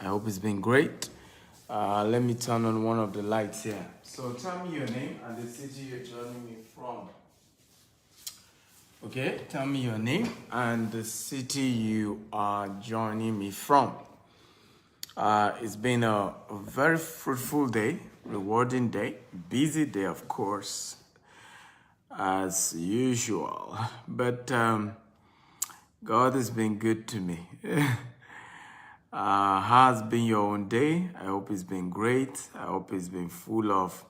hope it's been great. Let me turn on one of the lights here. So tell me your name and the city you're joining me from. Okay, tell me your name and the city you are joining me from. It's been a very fruitful day, rewarding day, busy day, of course, as usual. But God has been good to me. Has been your own day? I hope it's been great. I hope it's been full of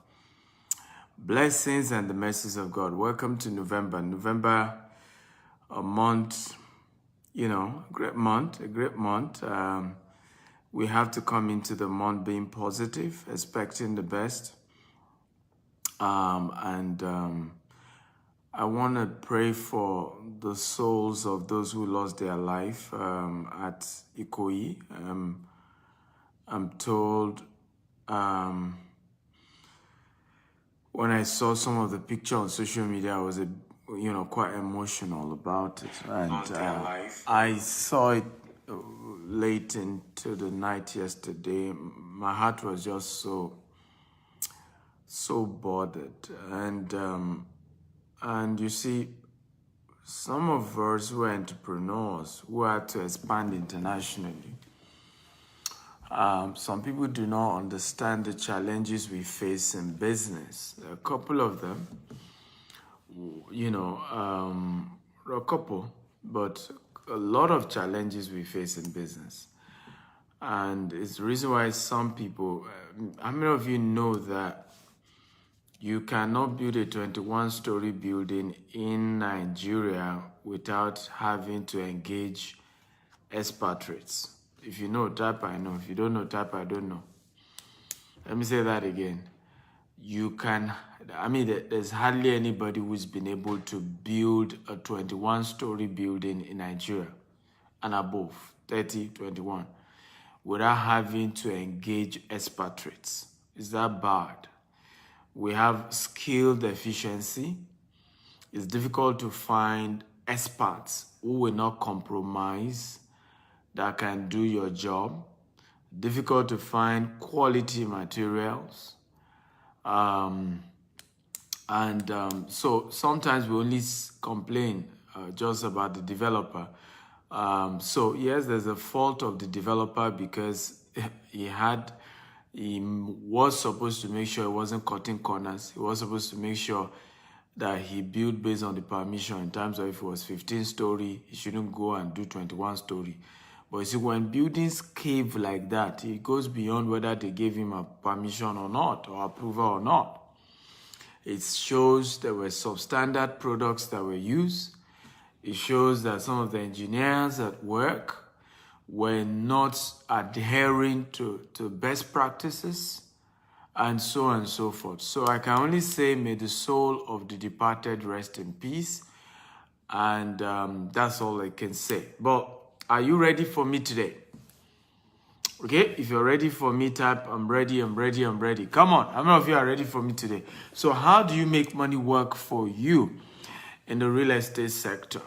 blessings and the mercies of God. Welcome to November. November, a month, a great month. We have to come into the month being positive, expecting the best. I want to pray for the souls of those who lost their life at Ikoyi. I'm told when I saw some of the picture on social media, I was quite emotional about it. And I saw it late into the night yesterday. My heart was just so bothered. And you see, some of us who are entrepreneurs who had to expand internationally, some people do not understand the challenges we face in business. A couple of them, a couple, but a lot of challenges we face in business. And it's the reason why some people, how many of you know that you cannot build a 21-story building in Nigeria without having to engage expatriates? If you know, type I know. If you don't know, type I don't know. Let me say that again. There's hardly anybody who's been able to build a 21-story building in Nigeria and above, 30, 21, without having to engage expatriates. Is that bad? We have skill deficiency. It's difficult to find experts who will not compromise, that can do your job. Difficult to find quality materials. So sometimes we only complain just about the developer. So yes, there's a fault of the developer because he was supposed to make sure he wasn't cutting corners. He was supposed to make sure that he built based on the permission. In terms of if it was 15-story, he shouldn't go and do 21-story. But you see, when buildings cave like that, it goes beyond whether they gave him a permission or not, or approval or not. It shows there were substandard products that were used. It shows that some of the engineers at work were not adhering to best practices, and so on and so forth. So I can only say, may the soul of the departed rest in peace. And that's all I can say. But are you ready for me today? Okay, if you're ready for me, type I'm ready, I'm ready, I'm ready. Come on, how many of you are ready for me today? So how do you make money work for you in the real estate sector?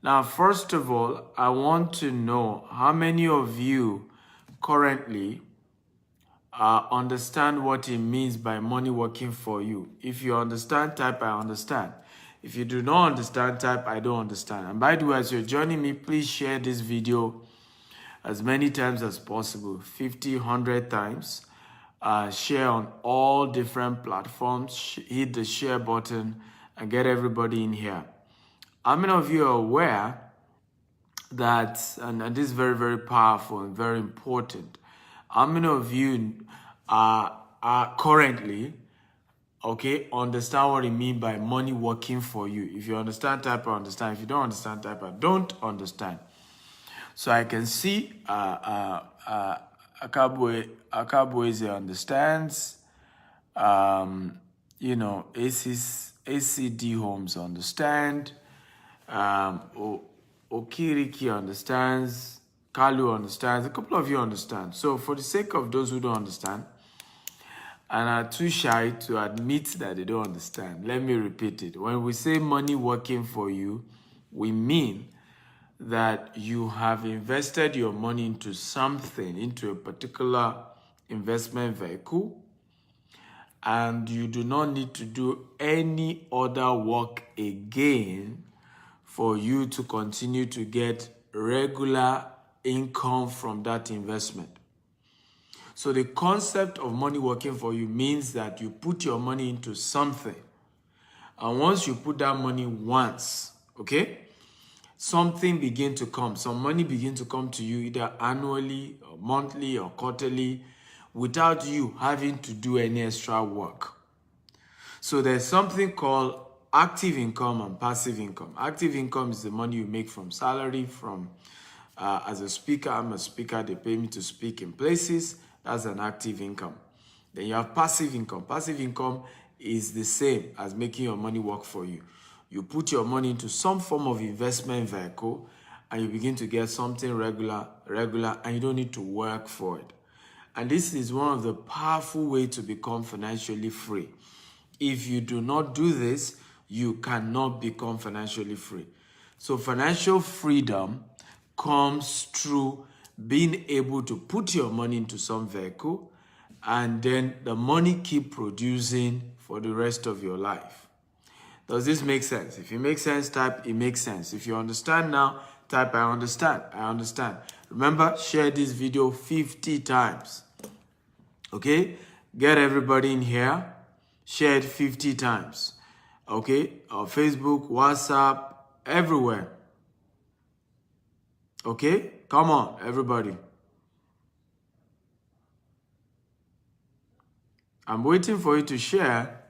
Now, first of all, I want to know how many of you currently understand what it means by money working for you. If you understand, type I understand. If you do not understand, type I don't understand. And by the way, as you're joining me, please share this video as many times as possible, 50, 100 times. Share on all different platforms. Hit the share button and get everybody in here. How many of you are aware that, and this is very, very powerful and very important, how many of you are currently, understand what it means by money working for you? If you understand, type I understand. If you don't understand, type I don't understand. So I can see Akabueze understands, ACD Homes understand, Okiriki understands, Kalu understands, a couple of you understand. So for the sake of those who don't understand and are too shy to admit that they don't understand, let me repeat it. When we say money working for you, we mean that you have invested your money into something, into a particular investment vehicle, and you do not need to do any other work again for you to continue to get regular income from that investment. So the concept of money working for you means that you put your money into something, and once you put that money once, okay, something begin to come. Some money begin to come to you either annually or monthly or quarterly without you having to do any extra work. So there's something called active income and passive income. Active income is the money you make from salary, from as a speaker. I'm a speaker, they pay me to speak in places. That's an active income. Then you have passive income. Passive income is the same as making your money work for you. You put your money into some form of investment vehicle and you begin to get something regular, and you don't need to work for it. And this is one of the powerful ways to become financially free. If you do not do this, you cannot become financially free. So financial freedom comes through being able to put your money into some vehicle and then the money keep producing for the rest of your life. Does this make sense? If it makes sense, type it makes sense. If you understand now, type I understand. I understand. Remember, share this video 50 times. Okay? Get everybody in here. Share it 50 times. Okay? Facebook, WhatsApp, everywhere. Okay? Come on, everybody. I'm waiting for you to share.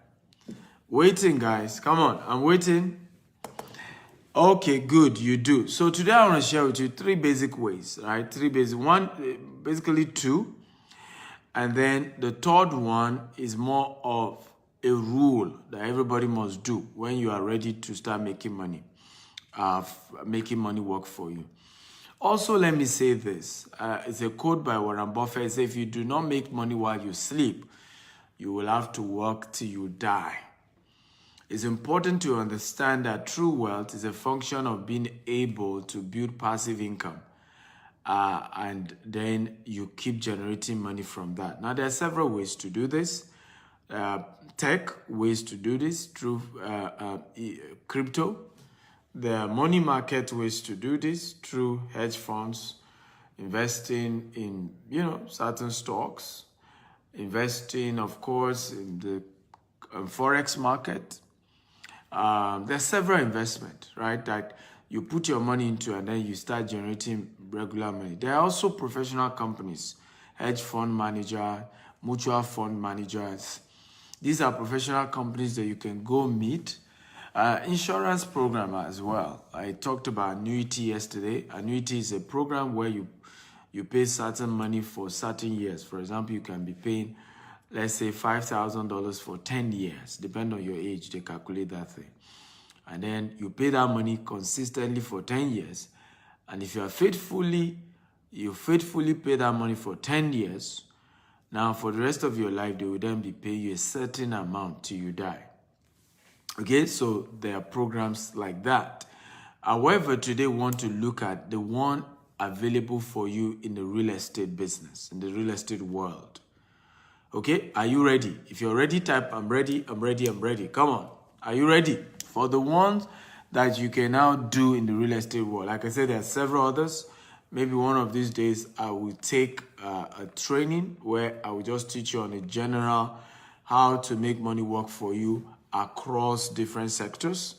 Waiting, guys. Come on, I'm waiting. Okay, good, you do. So today I want to share with you 3 basic ways, right? 3 basic, basically 2. And then the third one is more of a rule that everybody must do when you are ready to start making money, making money work for you. Also, let me say this. It's a quote by Warren Buffett. It says, if you do not make money while you sleep, you will have to work till you die. It's important to understand that true wealth is a function of being able to build passive income. And then you keep generating money from that. Now, there are several ways to do this. Tech ways to do this through crypto. There are money market ways to do this through hedge funds, investing in, certain stocks, investing, of course, in the forex market. There's several investments, right, that you put your money into and then you start generating regular money. There are also professional companies, hedge fund manager, mutual fund managers. These are professional companies that you can go meet. Insurance program as well. I talked about annuity yesterday. Annuity is a program where you pay certain money for certain years. For example, you can be paying, let's say, $5,000 for 10 years. Depending on your age, they calculate that thing. And then you pay that money consistently for 10 years. And if you faithfully pay that money for 10 years, now for the rest of your life, they will then be paying you a certain amount till you die. Okay, so there are programs like that. However, today we want to look at the one available for you in the real estate business, in the real estate world. Okay, are you ready? If you're ready, type I'm ready, I'm ready, I'm ready. Come on, are you ready? For the ones that you can now do in the real estate world. Like I said, there are several others. Maybe one of these days I will take a training where I will just teach you on a general how to make money work for you across different sectors,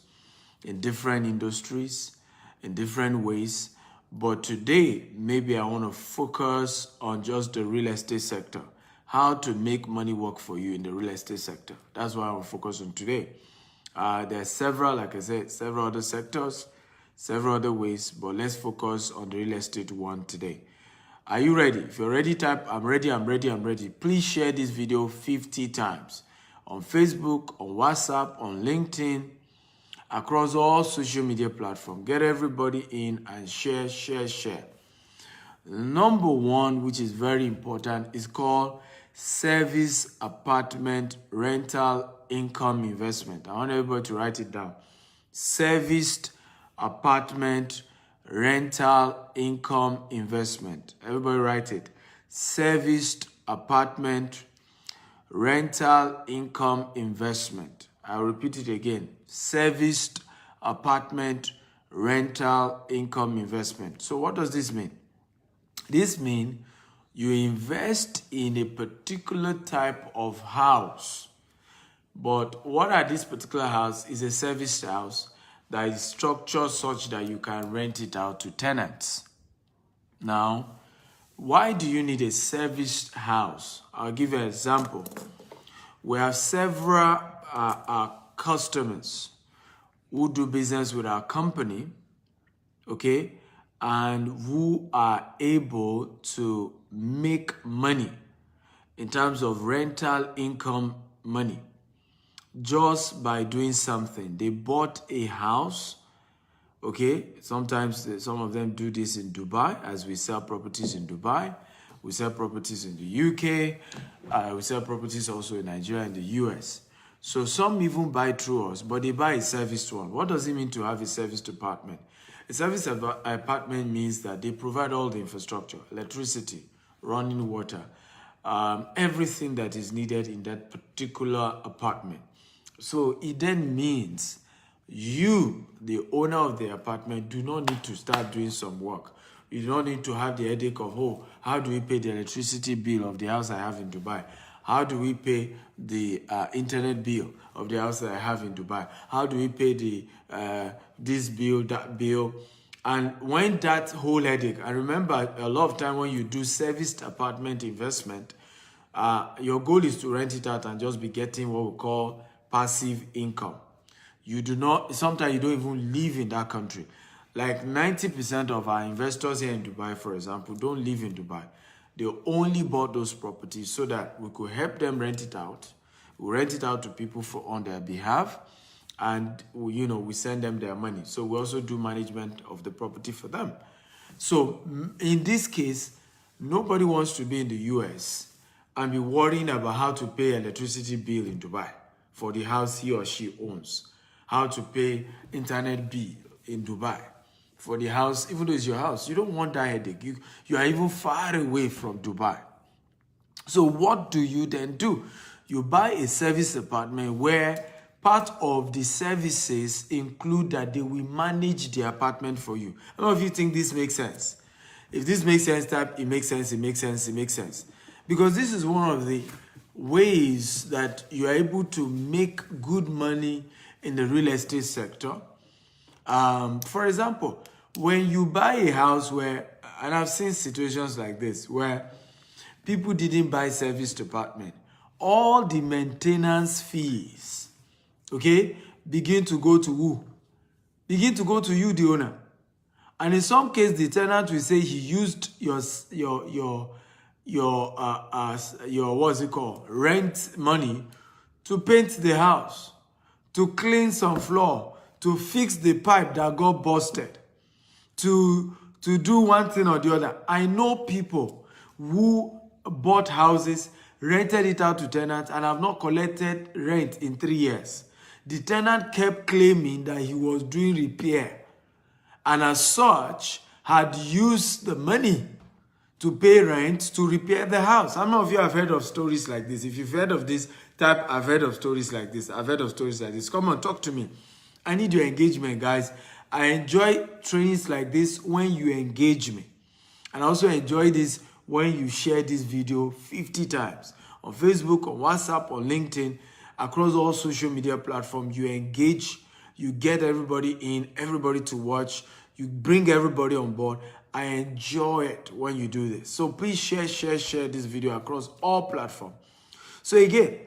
in different industries, in different ways. But today, maybe I want to focus on just the real estate sector, how to make money work for you in the real estate sector. That's what I want to focus on today. There are several, like I said, several other sectors, several other ways, but let's focus on the real estate one today. Are you ready? If you're ready, type I'm ready, I'm ready, I'm ready. Please share this video 50 times. On Facebook, on WhatsApp, on LinkedIn, across all social media platforms. Get everybody in and share, share, share. Number 1, which is very important, is called service apartment rental income investment. I want everybody to write it down. Serviced apartment rental income investment. Everybody write it. Serviced apartment rental income investment. I'll repeat it again. Serviced apartment rental income investment. So what does this mean? This means you invest in a particular type of house. But what are this particular house? Is a serviced house that is structured such that you can rent it out to tenants. Now, why do you need a serviced house? I'll give you an example. We have several customers who do business with our company, okay, and who are able to make money in terms of rental income money just by doing something. They bought a house, okay? Sometimes some of them do this in Dubai, as we sell properties in Dubai. We sell properties in the UK. We sell properties also in Nigeria and the US. So some even buy through us, but they buy a serviced one. What does it mean to have a serviced apartment? A serviced apartment means that they provide all the infrastructure, electricity, running water, everything that is needed in that particular apartment. So it then means you, the owner of the apartment, do not need to start doing some work. You don't need to have the headache of, oh, how do we pay the electricity bill of the house I have in Dubai? How do we pay the internet bill of the house that I have in Dubai? How do we pay the this bill, that bill? And when that whole headache, I remember a lot of time when you do serviced apartment investment, your goal is to rent it out and just be getting what we call passive income. You do not, sometimes you don't even live in that country. Like 90% of our investors here in Dubai, for example, don't live in Dubai. They only bought those properties so that we could help them rent it out. We rent it out to people on their behalf, and we send them their money. So we also do management of the property for them. So in this case, nobody wants to be in the US and be worrying about how to pay electricity bill in Dubai for the house he or she owns, how to pay internet bill in Dubai for the house, even though it's your house. You don't want that headache. You are even far away from Dubai. So what do you then do? You buy a service apartment where part of the services include that they will manage the apartment for you. How many of you think this makes sense? If this makes sense, type, it makes sense, it makes sense, it makes sense. Because this is one of the ways that you are able to make good money in the real estate sector. For example, when you buy a house where, and I've seen situations like this, where people didn't buy serviced apartment, all the maintenance fees, okay, begin to go to who? Begin to go to you, the owner. And in some case, the tenant will say he used your what's it called, rent money to paint the house, to clean some floor, to fix the pipe that got busted, to do one thing or the other. I know people who bought houses, rented it out to tenants, and have not collected rent in 3 years. The tenant kept claiming that he was doing repair, and as such, had used the money to pay rent to repair the house. How many of you have heard of stories like this? If you've heard of this, type, I've heard of stories like this. I've heard of stories like this. Come on, talk to me. I need your engagement, guys. I enjoy trainings like this when you engage me. And I also enjoy this when you share this video 50 times. On Facebook, on WhatsApp, on LinkedIn, across all social media platforms, you engage, you get everybody in, everybody to watch, you bring everybody on board. I enjoy it when you do this. So please share this video across all platforms. So again,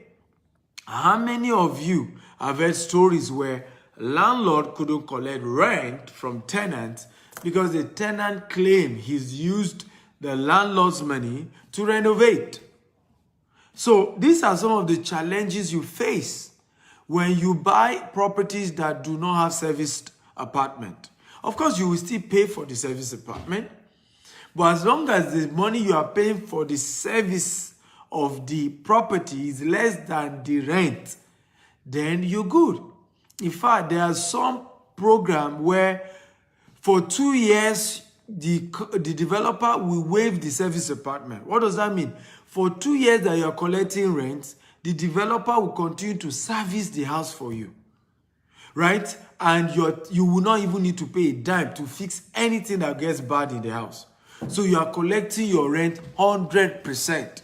how many of you have heard stories where landlord couldn't collect rent from tenants because the tenant claimed he's used the landlord's money to renovate? So these are some of the challenges you face when you buy properties that do not have serviced apartment. Of course, you will still pay for the service apartment, but as long as the money you are paying for the service of the property is less than the rent, then you're good. In fact, there are some program where For 2 years, the developer will waive the service apartment. What does that mean? For 2 years that you're collecting rent, the developer will continue to service the house for you, right? And you will not even need to pay a dime to fix anything that gets bad in the house. So you are collecting your rent 100%,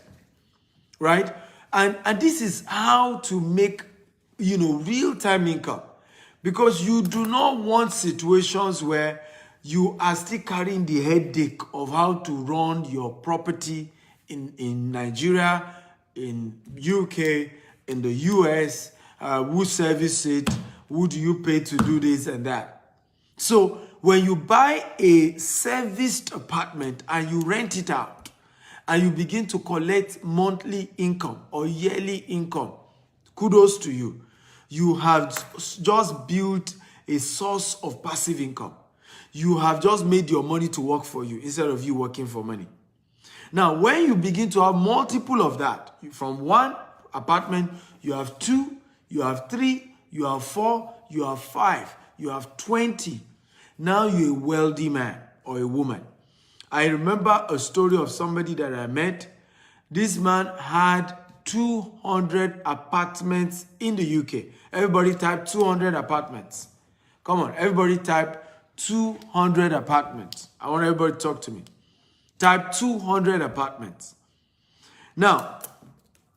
right? And this is how to make, real-time income, because you do not want situations where you are still carrying the headache of how to run your property in Nigeria, in UK, in the US, who service it, who do you pay to do this and that. So when you buy a serviced apartment and you rent it out and you begin to collect monthly income or yearly income, kudos to you. You have just built a source of passive income. You have just made your money to work for you instead of you working for money. Now, when you begin to have multiple of that, from one apartment, you have 2, you have 3, you have 4, you have 5, you have 20. Now you're a wealthy man or a woman. I remember a story of somebody that I met. This man had 200 apartments in the UK. Everybody type 200 apartments. Come on, everybody type 200 apartments. I want everybody to talk to me. Type 200 apartments. Now,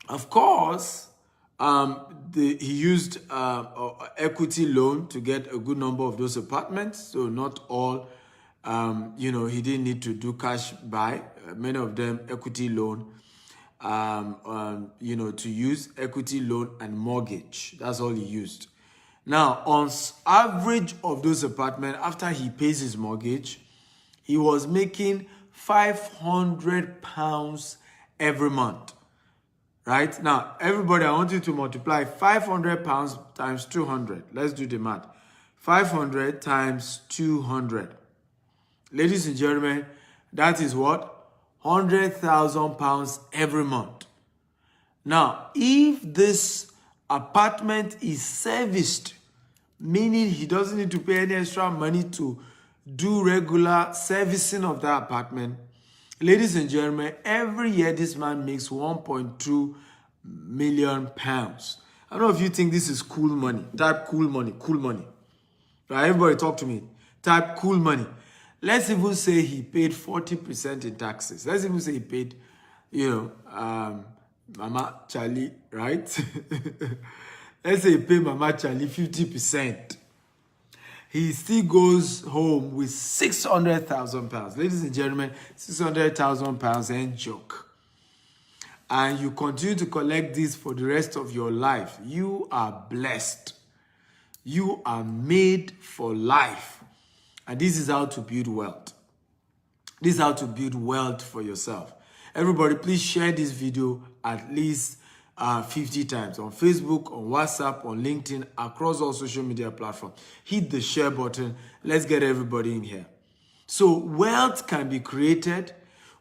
of course, he used equity loan to get a good number of those apartments. So not all, he didn't need to do cash buy. Many of them equity loan, to use equity loan and mortgage. That's all he used. Now, on average of those apartments, after he pays his mortgage, he was making £500 every month. Right? Now, everybody, I want you to multiply £500 times 200. Let's do the math. 500 times 200. Ladies and gentlemen, that is what? £100,000 every month. Now, if this apartment is serviced, meaning he doesn't need to pay any extra money to do regular servicing of that apartment, ladies and gentlemen, every year this man makes £1.2 million. I don't know if you think this is cool money. Type cool money, cool money. Right, everybody talk to me. Type cool money. Let's even say he paid 40% in taxes. Let's even say he paid, Mama Charlie, right? Let's say he paid Mama Charlie 50%. He still goes home with £600,000. Ladies and gentlemen, £600,000 ain't joke. And you continue to collect this for the rest of your life. You are blessed. You are made for life. And this is how to build wealth. This is how to build wealth for yourself. Everybody, please share this video at least 50 times on Facebook, on WhatsApp, on LinkedIn, across all social media platforms. Hit the share button. Let's get everybody in here. So wealth can be created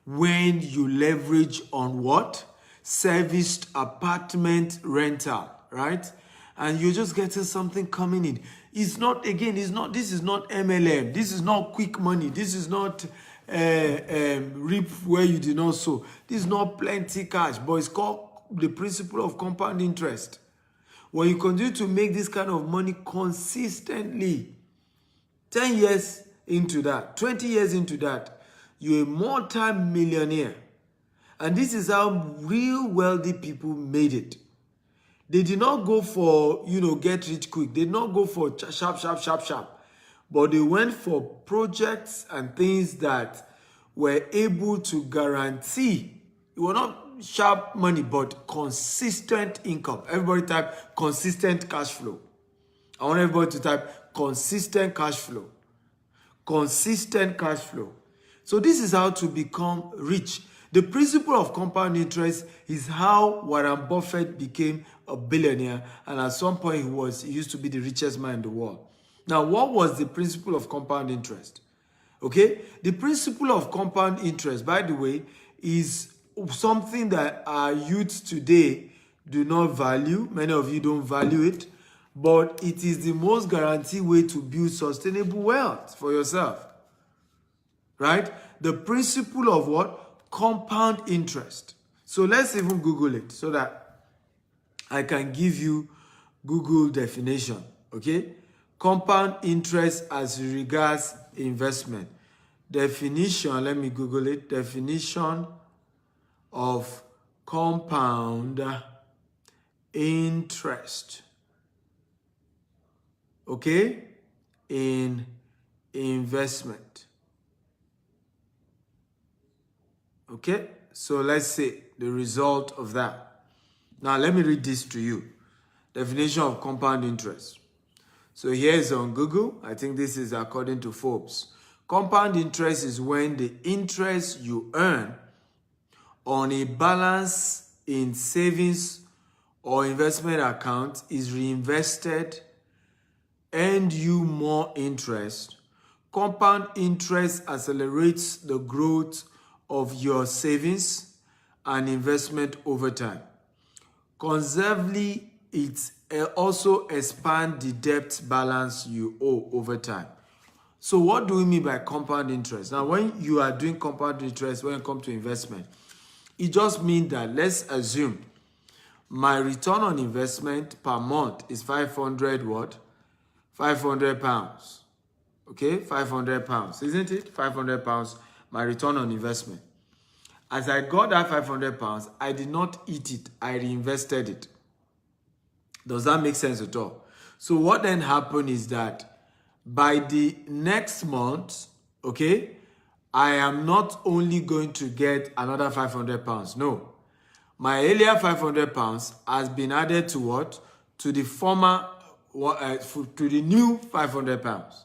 when you leverage on what? Serviced apartment rental, right? And you're just getting something coming in. This is not MLM. This is not quick money. This is not reap where you did not sow. This is not plenty cash, but it's called the principle of compound interest. When you continue to make this kind of money consistently, 10 years into that, 20 years into that, you're a multi-millionaire. And this is how real wealthy people made it. They did not go for, get rich quick. They did not go for sharp. But they went for projects and things that were able to guarantee. It was not sharp money, but consistent income. Everybody type consistent cash flow. I want everybody to type consistent cash flow. Consistent cash flow. So this is how to become rich. The principle of compound interest is how Warren Buffett became a billionaire, and at some point he used to be the richest man in the world. Now, what was the principle of compound interest? Okay, the principle of compound interest, by the way, is something that our youth today do not value. Many of you don't value it, but it is the most guaranteed way to build sustainable wealth for yourself. right? The principle of what? Compound interest. So let's even Google it so that I can give you Google definition, okay? Compound interest as regards investment. Definition, let me Google it. Definition of compound interest, okay, in investment. Okay, so let's see the result of that. Now let me read this to you. Definition of compound interest. So here is on Google. I think this is according to Forbes. Compound interest is when the interest you earn on a balance in savings or investment account is reinvested and you more interest. Compound interest accelerates the growth of your savings and investment over time. Conversely, it also expands the debt balance you owe over time. So what do we mean by compound interest? Now, when you are doing compound interest, when it comes to investment, it just means that let's assume my return on investment per month is 500 what? 500 pounds. Okay, 500 pounds, isn't it? 500 pounds, my return on investment. As I got that 500 pounds, I did not eat it. I reinvested it. Does that make sense at all? So what then happened is that by the next month, okay, I am not only going to get another 500 pounds. No. My earlier 500 pounds has been added to what? To the former, to the new 500 pounds.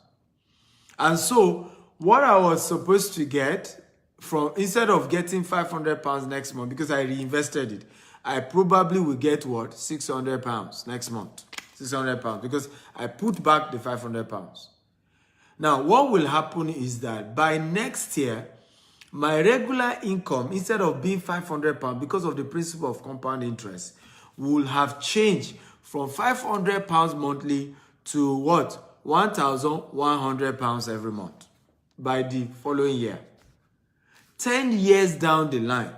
And so what I was supposed to get from, instead of getting 500 pounds next month, because I reinvested it, I probably will get what? 600 pounds next month. 600 pounds because I put back the 500 pounds. Now, what will happen is that by next year, my regular income, instead of being 500 pounds, because of the principle of compound interest, will have changed from 500 pounds monthly to what? 1,100 pounds every month by the following year. 10 years down the line,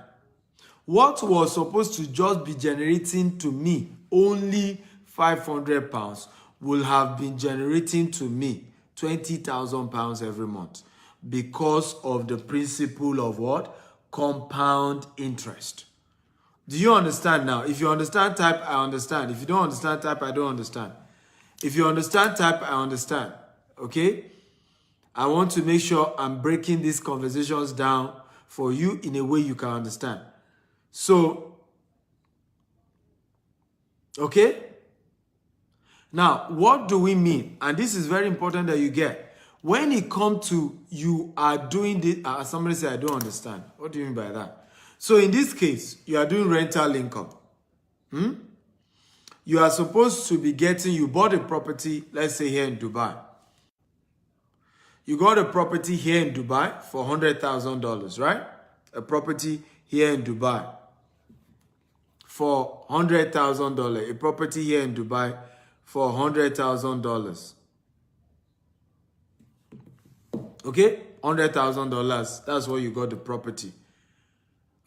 what was supposed to just be generating to me only 500 pounds will have been generating to me 20,000 pounds every month because of the principle of what? Compound interest. Do you understand now? If you understand, type I understand. If you don't understand, type I don't understand. If you understand, type I understand. Okay? I want to make sure I'm breaking these conversations down for you in a way you can understand. So, okay? Now, what do we mean? And this is very important that you get. When it comes to you are doing this, somebody say, I don't understand. What do you mean by that? So in this case, you are doing rental income. You are supposed to be getting, you bought a property, let's say here in Dubai. You got a property here in Dubai for $100,000, right? A property here in Dubai for $100,000. A property here in Dubai for $100,000. Okay? $100,000. That's what you got the property.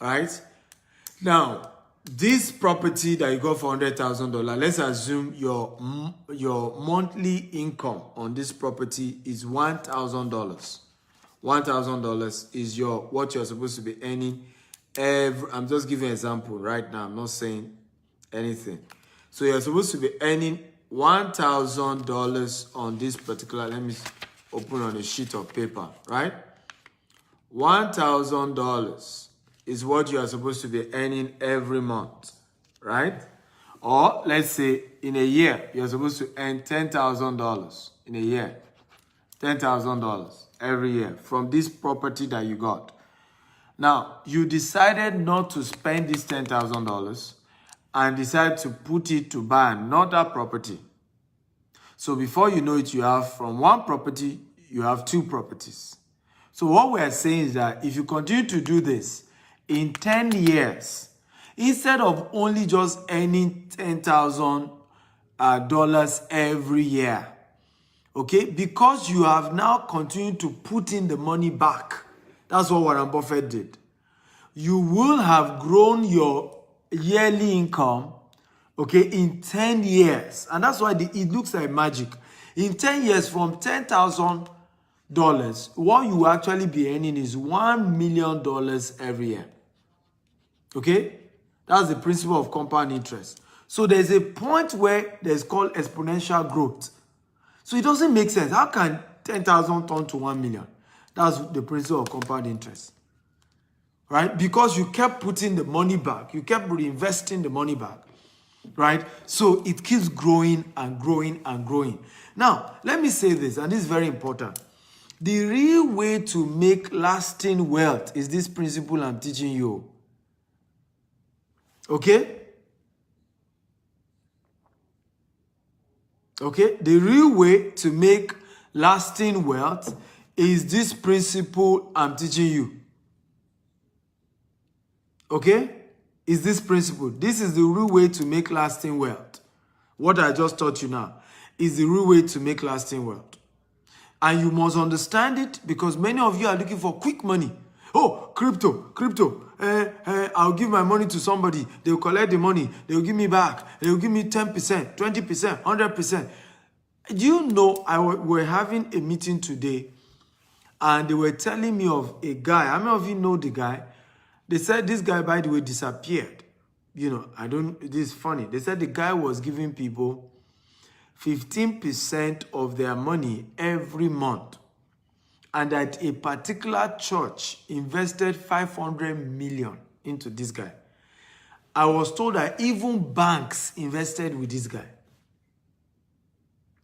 All right? Now, this property that you got for $100,000, let's assume your monthly income on this property is $1,000. $1,000 is what you're supposed to be earning every. I'm just giving an example right now. I'm not saying anything. So you're supposed to be earning $1,000 on this particular. Let me open on a sheet of paper, right? $1,000 is what you are supposed to be earning every month, right? Or let's say in a year, you're supposed to earn $10,000 in a year. $10,000 every year from this property that you got. Now, you decided not to spend this $10,000 and decided to put it to buy another property. So before you know it, you have from one property, you have two properties. So what we are saying is that if you continue to do this, in 10 years, instead of only just earning $10,000 every year, okay, because you have now continued to put in the money back, That's what Warren Buffett did. You will have grown your yearly income, okay, in 10 years. And that's why it looks like magic. In 10 years, from $10,000, what you will actually be earning is $1 million every year. Okay? That's the principle of compound interest. So there's a point where there's called exponential growth. So it doesn't make sense. How can 10,000 turn to 1 million? That's the principle of compound interest. Right? Because you kept putting the money back. You kept reinvesting the money back. Right? So it keeps growing and growing and growing. Now, let me say this, and this is very important. The real way to make lasting wealth is this principle I'm teaching you. Okay? Okay? The real way to make lasting wealth is this principle I'm teaching you. Okay? Is this principle. This is the real way to make lasting wealth. What I just taught you now is the real way to make lasting wealth. And you must understand it because many of you are looking for quick money. Oh, crypto. I'll give my money to somebody. They'll collect the money. They'll give me back. They'll give me 10%, 20%, 100%. Do you know, we're having a meeting today and they were telling me of a guy. How many of you know the guy? They said this guy, by the way, disappeared. You know, this is funny. They said the guy was giving people 15% of their money every month. And that a particular church invested 500 million into this guy. I was told that even banks invested with this guy.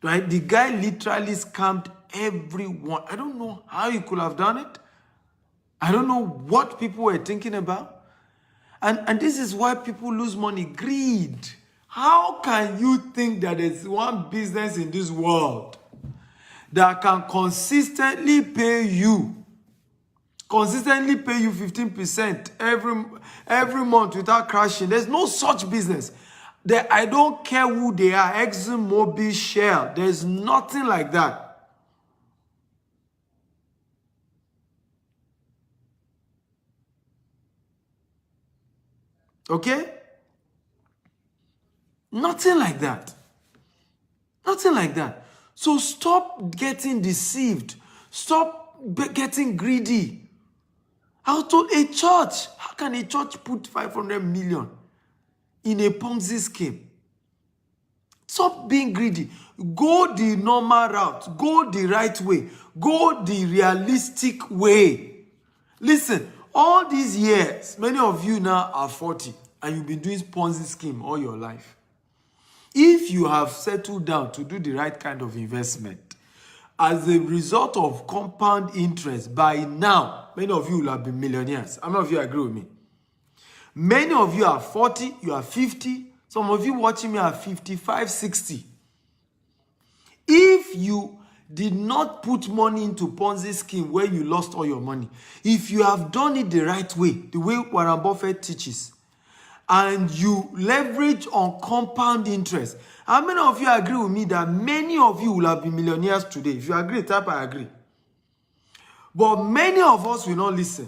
Right? The guy literally scammed everyone. I don't know how he could have done it. I don't know what people were thinking about. And this is why people lose money. Greed. How can you think that there's one business in this world that can consistently pay you 15% every month without crashing? There's no such business. I don't care who they are, ExxonMobil, Shell. There's nothing like that. Okay? Nothing like that. Nothing like that. So stop getting deceived. Stop getting greedy. I told a church. How can a church put 500 million in a Ponzi scheme? Stop being greedy. Go the normal route. Go the right way. Go the realistic way. Listen, all these years, many of you now are 40 and you've been doing Ponzi scheme all your life. If you have settled down to do the right kind of investment, as a result of compound interest, by now, many of you will have been millionaires. How many of you agree with me? Many of you are 40, you are 50. Some of you watching me are 55, 60. If you did not put money into Ponzi scheme where you lost all your money, if you have done it the right way, the way Warren Buffett teaches, and you leverage on compound interest, how many of you agree with me that many of you will have been millionaires today? If you agree, type I agree. But many of us will not listen.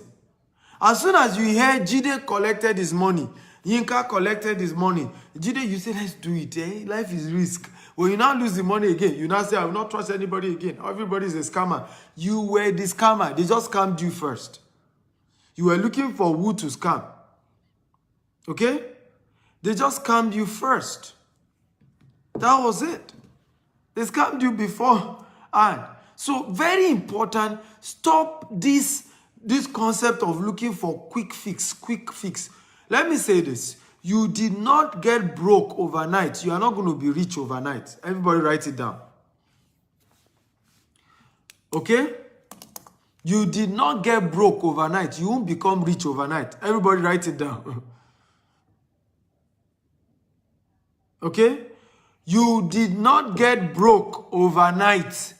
As soon as you hear Jide collected his money, Yinka collected his money, Jide, you say, let's do it. Life is risk. When you now lose the money again, you now say, I will not trust anybody again. Everybody is a scammer. You were the scammer. They just scammed you first. You were looking for who to scam. Okay? They just scammed you first. That was it. They scammed you before. And so, very important, stop this concept of looking for quick fix. Let me say this. You did not get broke overnight. You are not going to be rich overnight. Everybody write it down. Okay? You did not get broke overnight. You won't become rich overnight. Everybody write it down. Okay? You did not get broke overnight.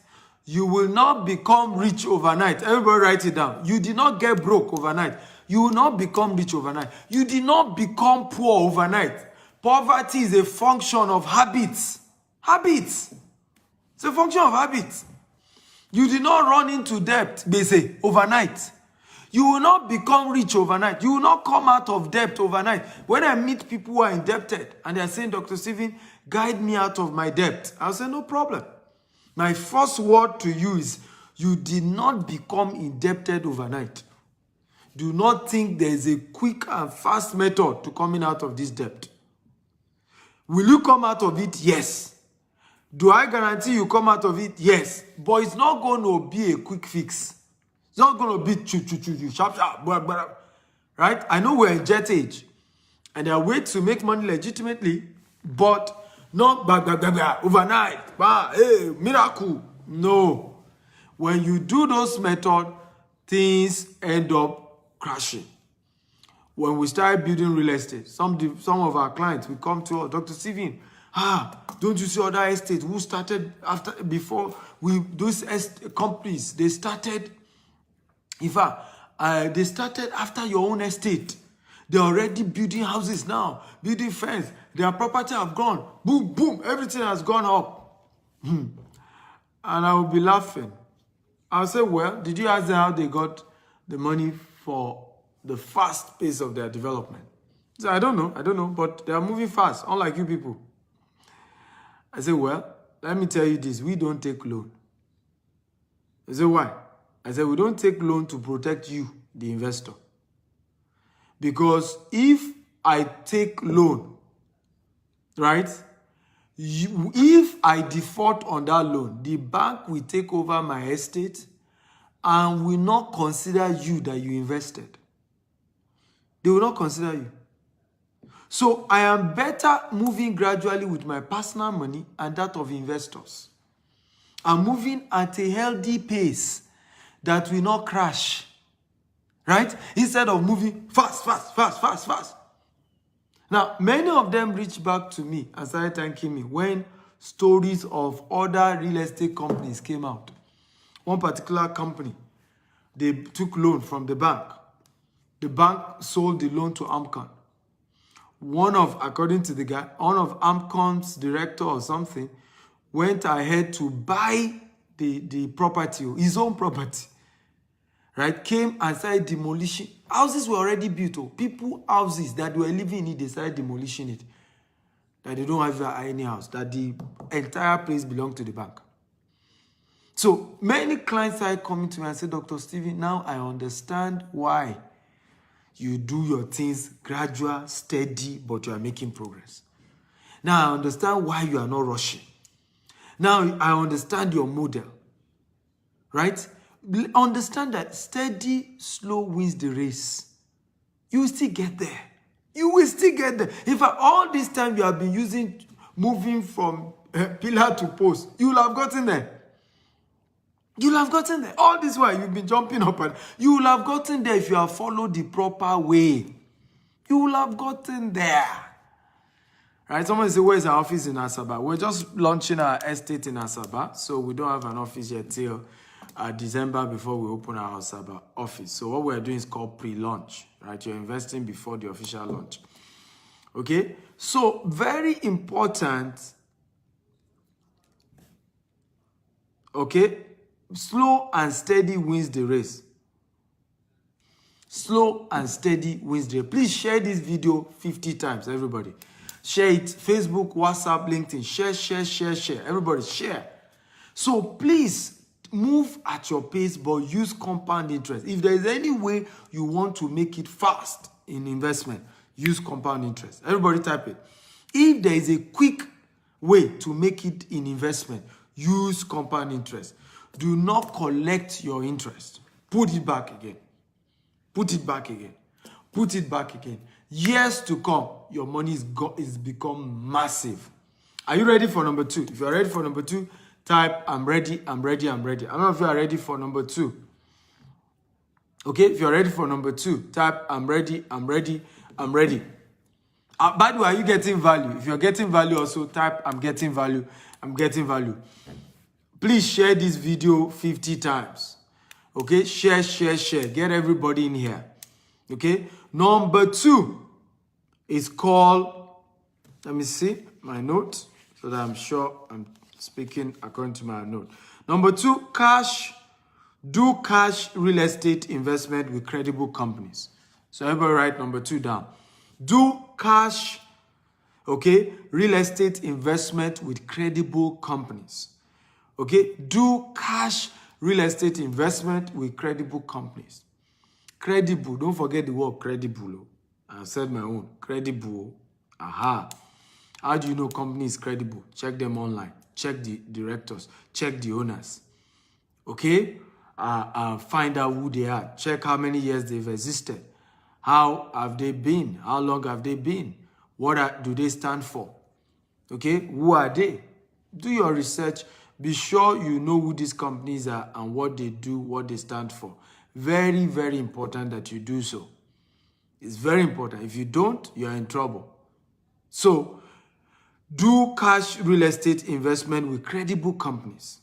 You will not become rich overnight. Everybody write it down. You did not get broke overnight. You will not become rich overnight. You did not become poor overnight. Poverty is a function of habits. Habits. It's a function of habits. You did not run into debt, basically, overnight. You will not become rich overnight. You will not come out of debt overnight. When I meet people who are indebted and they are saying, Dr. Stephen, guide me out of my debt, I'll say, no problem. My first word to you is, you did not become indebted overnight. Do not think there is a quick and fast method to coming out of this debt. Will you come out of it? Yes. Do I guarantee you come out of it? Yes. But it's not going to be a quick fix. It's not going to be sharp, right? I know we're in jet age, and there are ways to make money legitimately, but not overnight. Hey, miracle. No. When you do those methods, things end up crashing. When we start building real estate, some of our clients will come to us, Dr. Stephen, don't you see other estates who started before those companies, they started, they started after your own estate. They're already building houses now, building fence. Their property have gone, boom, boom, everything has gone up. And I will be laughing. I'll say, well, did you ask them how they got the money for the fast pace of their development? So I don't know, but they are moving fast, unlike you people. I say, well, let me tell you this, we don't take loan. I say, why? I said, we don't take loan to protect you, the investor. Because if I take loan, right, if I default on that loan, the bank will take over my estate and will not consider you that you invested. They will not consider you. So I am better moving gradually with my personal money and that of investors. I'm moving at a healthy pace that will not crash. Right? Instead of moving fast. Now, many of them reached back to me and started thanking me when stories of other real estate companies came out. One particular company, they took loan from the bank. The bank sold the loan to Amcon. According to the guy, one of Amcon's director or something went ahead to buy the property, his own property. Right? Came and started demolishing. Houses were already built. People, houses that were living in it, they started demolishing it. That they don't have any house. That the entire place belonged to the bank. So many clients started coming to me and said, Dr. Stephen, now I understand why you do your things gradual, steady, but you are making progress. Now I understand why you are not rushing. Now I understand your model. Right? Understand that steady, slow wins the race. You will still get there. You will still get there. In fact, all this time you have been moving from pillar to post, you will have gotten there. You will have gotten there. All this while you've been jumping up and you will have gotten there if you have followed the proper way. You will have gotten there. Right? Someone say, where's our office in Asaba? We're just launching our estate in Asaba, so we don't have an office yet till December before we open our Asaba office. So what we're doing is called pre-launch, right? You're investing before the official launch. Okay? So very important. Okay? Slow and steady wins the race. Slow and steady wins the race. Please share this video 50 times, everybody. Share it. Facebook, WhatsApp, LinkedIn. Share. Everybody share. So please, move at your pace, but use compound interest. If there is any way you want to make it fast in investment, use compound interest. Everybody type it. If there is a quick way to make it in investment, use compound interest. Do not collect your interest. Put it back again. Put it back again. Put it back again. Years to come, your money is become massive. Are you ready for number 2? If you are ready for number 2, type, I'm ready. I don't know if you are ready for number 2. Okay, if you're ready for number 2, type, I'm ready. By the way, are you getting value? If you're getting value also, type, I'm getting value. Please share this video 50 times. Okay, share. Get everybody in here. Okay, number 2 is called, let me see my notes so that I'm sure I'm speaking according to my note. Number 2, cash Do cash real estate investment with credible companies. So everybody write number 2 down. Do cash, okay, real estate investment with credible companies. Okay, do cash real estate investment with credible companies. Credible, don't forget the word credible. I said my own. Credible. Aha. How do you know company is credible? Check them online. Check the directors. Check the owners. Okay? Find out who they are. Check how many years they've existed. How have they been? How long have they been? What do they stand for? Okay? Who are they? Do your research. Be sure you know who these companies are and what they do, what they stand for. Very, very important that you do so. It's very important. If you don't, you're in trouble. So, do cash real estate investment with credible companies.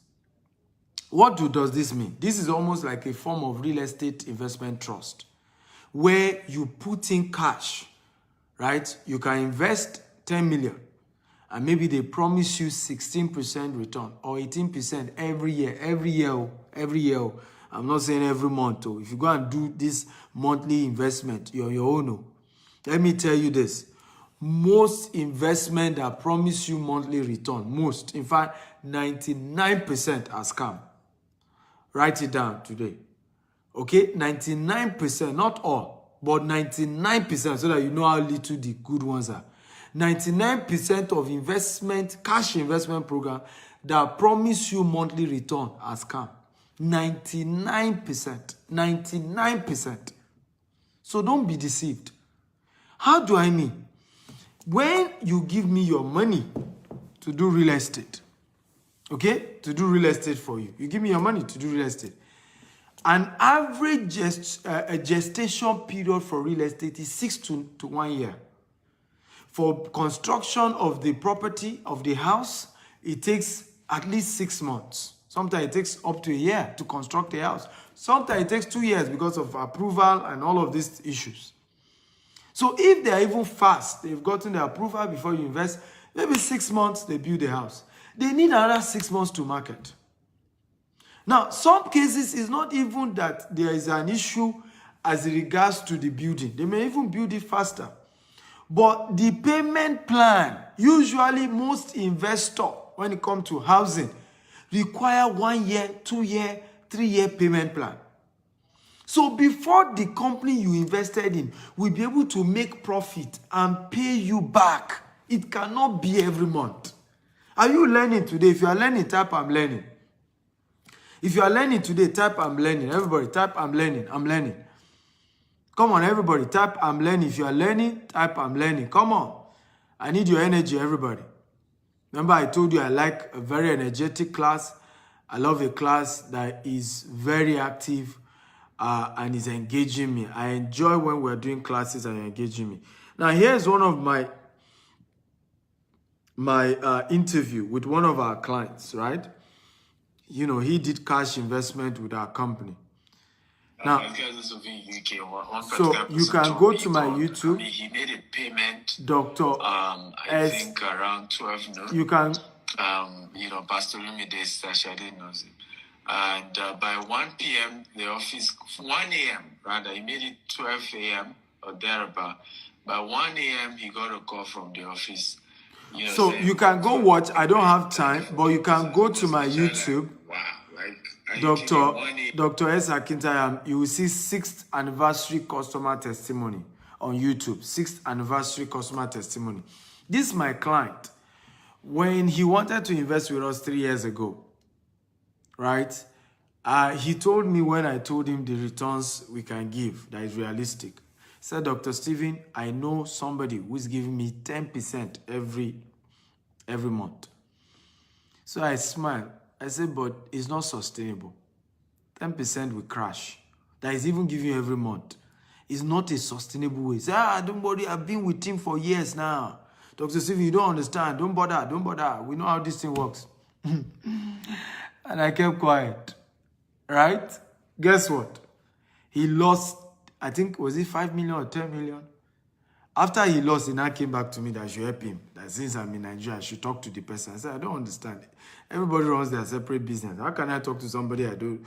What does this mean? This is almost like a form of real estate investment trust where you put in cash, right? You can invest 10 million and maybe they promise you 16% return or 18% every year. I'm not saying every month. If you go and do this monthly investment, you're your own. Let me tell you this. Most investment that promise you monthly return, most, in fact, 99% are scam. Write it down today. Okay? 99%, not all, but 99%, so that you know how little the good ones are. 99% of investment, cash investment program that promise you monthly return are scam. 99%. 99%. So don't be deceived. How do I mean? When you give me your money to do real estate, okay, to do real estate for you, you give me your money to do real estate. An average gestation period for real estate is 6 to 1 year. For construction of the property, of the house, it takes at least 6 months. Sometimes it takes up to a year to construct a house. Sometimes it takes 2 years because of approval and all of these issues. So if they are even fast, they've gotten the approval before you invest, maybe 6 months, they build the house. They need another 6 months to market. Now, some cases, it's not even that there is an issue as regards to the building. They may even build it faster. But the payment plan, usually most investors, when it comes to housing, require 1 year, 2 year, 3 year payment plan. So before the company you invested in will be able to make profit and pay you back, it cannot be every month. Are you learning today? If you are learning, type I'm learning. If you are learning today, type I'm learning. Everybody, type I'm learning. I'm learning. Come on, everybody, type I'm learning. If you are learning, type I'm learning. Come on. I need your energy, everybody. Remember, I told you I like a very energetic class. I love a class that is very active and is engaging me. I enjoy when we're doing classes and engaging me. Now, here's one of my interview with one of our clients, right? You know, he did cash investment with our company. Now, so you can go to my YouTube. He made a payment. Dr. I think around 12 noon. You can. Pastor Lumides Shade knows it. And by 1 p.m., the office, 1 a.m. rather, he made it 12 a.m. or thereabout. By 1 a.m., he got a call from the office. So you can go watch. I don't have time, but you can go to my YouTube. Wow, Dr. S. Akintayam, you will see 6th anniversary customer testimony on YouTube. 6th anniversary customer testimony. This is my client. When he wanted to invest with us 3 years ago, right? He told me when I told him the returns we can give, that is realistic. He said, Dr. Stephen, I know somebody who is giving me 10% every month. So I smiled. I said, but it's not sustainable. 10% will crash. That is even giving you every month. It's not a sustainable way. Say, don't worry, I've been with him for years now. Dr. Stephen, you don't understand. Don't bother. We know how this thing works. And I kept quiet. Right? Guess what? He lost, I think, was it 5 million or 10 million? After he lost, he now came back to me that I should help him. since I'm in Nigeria, I should talk to the person. I said, I don't understand. Everybody runs their separate business. How can I talk to somebody I don't,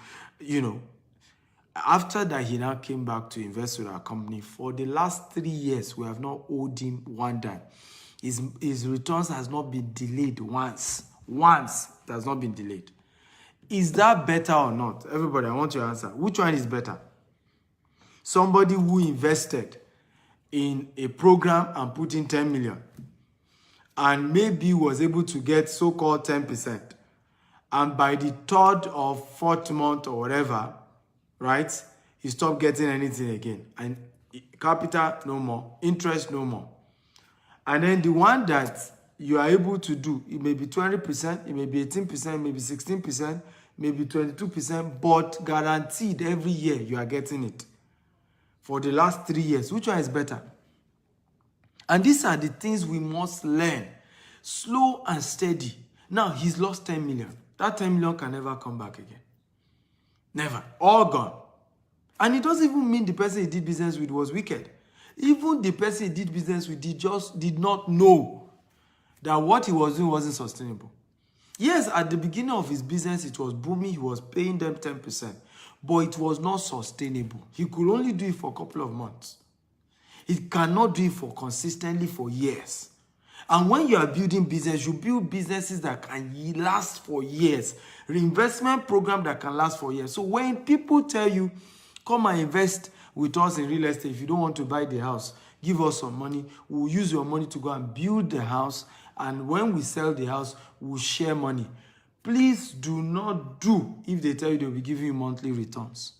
After that, he now came back to invest with our company. For the last 3 years, we have not owed him one dime. His returns has not been delayed once. Once, it has not been delayed. Is that better or not? Everybody, I want your answer. Which one is better? Somebody who invested in a program and put in 10 million and maybe was able to get so-called 10%. And by the 3rd or 4th month or whatever, right, he stopped getting anything again. And capital, no more. Interest, no more. And then the one that you are able to do, it may be 20%, it may be 18%, it may be 16%, maybe 22%, but guaranteed every year you are getting it. For the last 3 years, which one is better? And these are the things we must learn. Slow and steady. Now, he's lost 10 million. That 10 million can never come back again. Never. All gone. And it doesn't even mean the person he did business with was wicked. Even the person he did business with just did not know that what he was doing wasn't sustainable. Yes, at the beginning of his business, it was booming. He was paying them 10%. But it was not sustainable. He could only do it for a couple of months. He cannot do it for consistently for years. And when you are building business, you build businesses that can last for years. Reinvestment program that can last for years. So when people tell you, come and invest with us in real estate, if you don't want to buy the house, give us some money. We'll use your money to go and build the house. And when we sell the house, we'll share money. Please do not do if they tell you they'll be giving you monthly returns.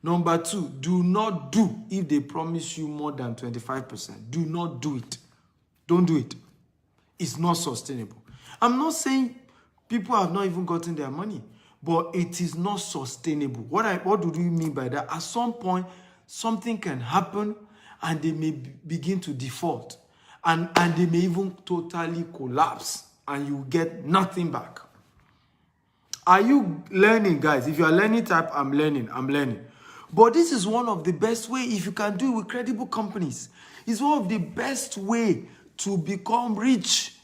Number 2, do not do if they promise you more than 25%. Do not do it. Don't do it. It's not sustainable. I'm not saying people have not even gotten their money, but it is not sustainable. What do we mean by that? At some point, something can happen and they may begin to default. And they may even totally collapse and you get nothing back. Are you learning, guys? If you are learning, type, I'm learning. But this is one of the best way, if you can do it with credible companies. It's one of the best way to become rich.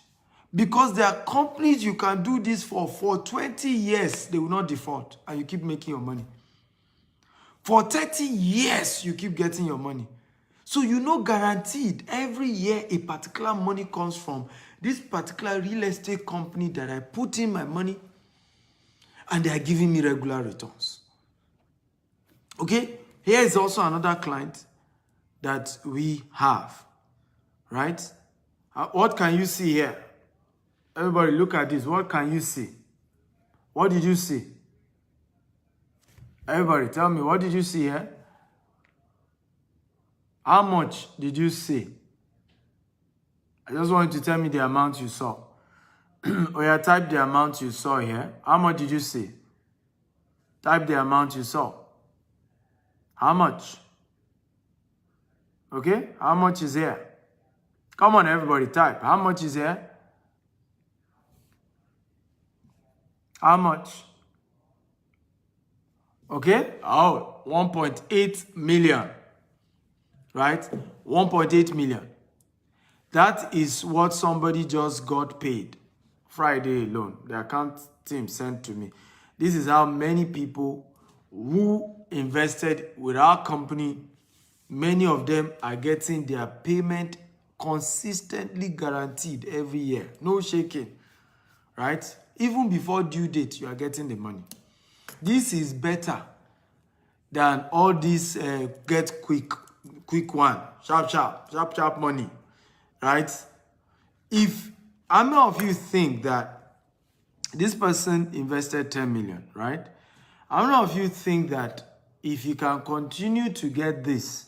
Because there are companies you can do this for 20 years, they will not default. And you keep making your money. For 30 years, you keep getting your money. So guaranteed, every year a particular money comes from this particular real estate company that I put in my money. And they are giving me regular returns. Okay? Here is also another client that we have. Right? What can you see here? Everybody look at this. What can you see? What did you see? Everybody tell me, what did you see here? How much did you see? I just want you to tell me the amount you saw. Or you type the amount you saw here. How much did you see? Type the amount you saw. How much? Okay? How much is here? Come on, everybody, type. How much is here? How much? Okay? Oh, 1.8 million. Right? 1.8 million. That is what somebody just got paid. Friday alone. The account team sent to me. This is how many people who invested with our company, many of them are getting their payment consistently guaranteed every year. No shaking. Right? Even before due date, you are getting the money. This is better than all this get quick one. Sharp money. Right? How many of you think that this person invested 10 million, right? How many of you think that if you can continue to get this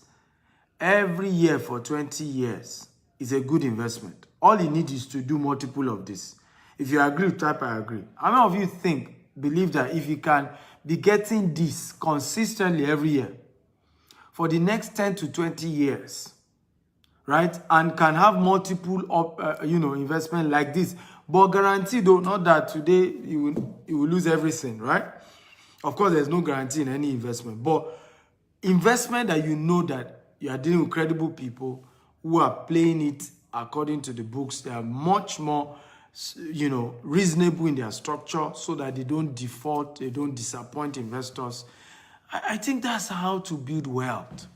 every year for 20 years, it's a good investment? All you need is to do multiple of this. If you agree, type I agree. How many of you believe that if you can be getting this consistently every year for the next 10 to 20 years, right, and can have multiple investment like this, but guaranteed though, not that today you will lose everything, right? Of course, there's no guarantee in any investment, but investment that you know that you are dealing with credible people who are playing it according to the books. They are much more, reasonable in their structure so that they don't default, they don't disappoint investors. I think that's how to build wealth.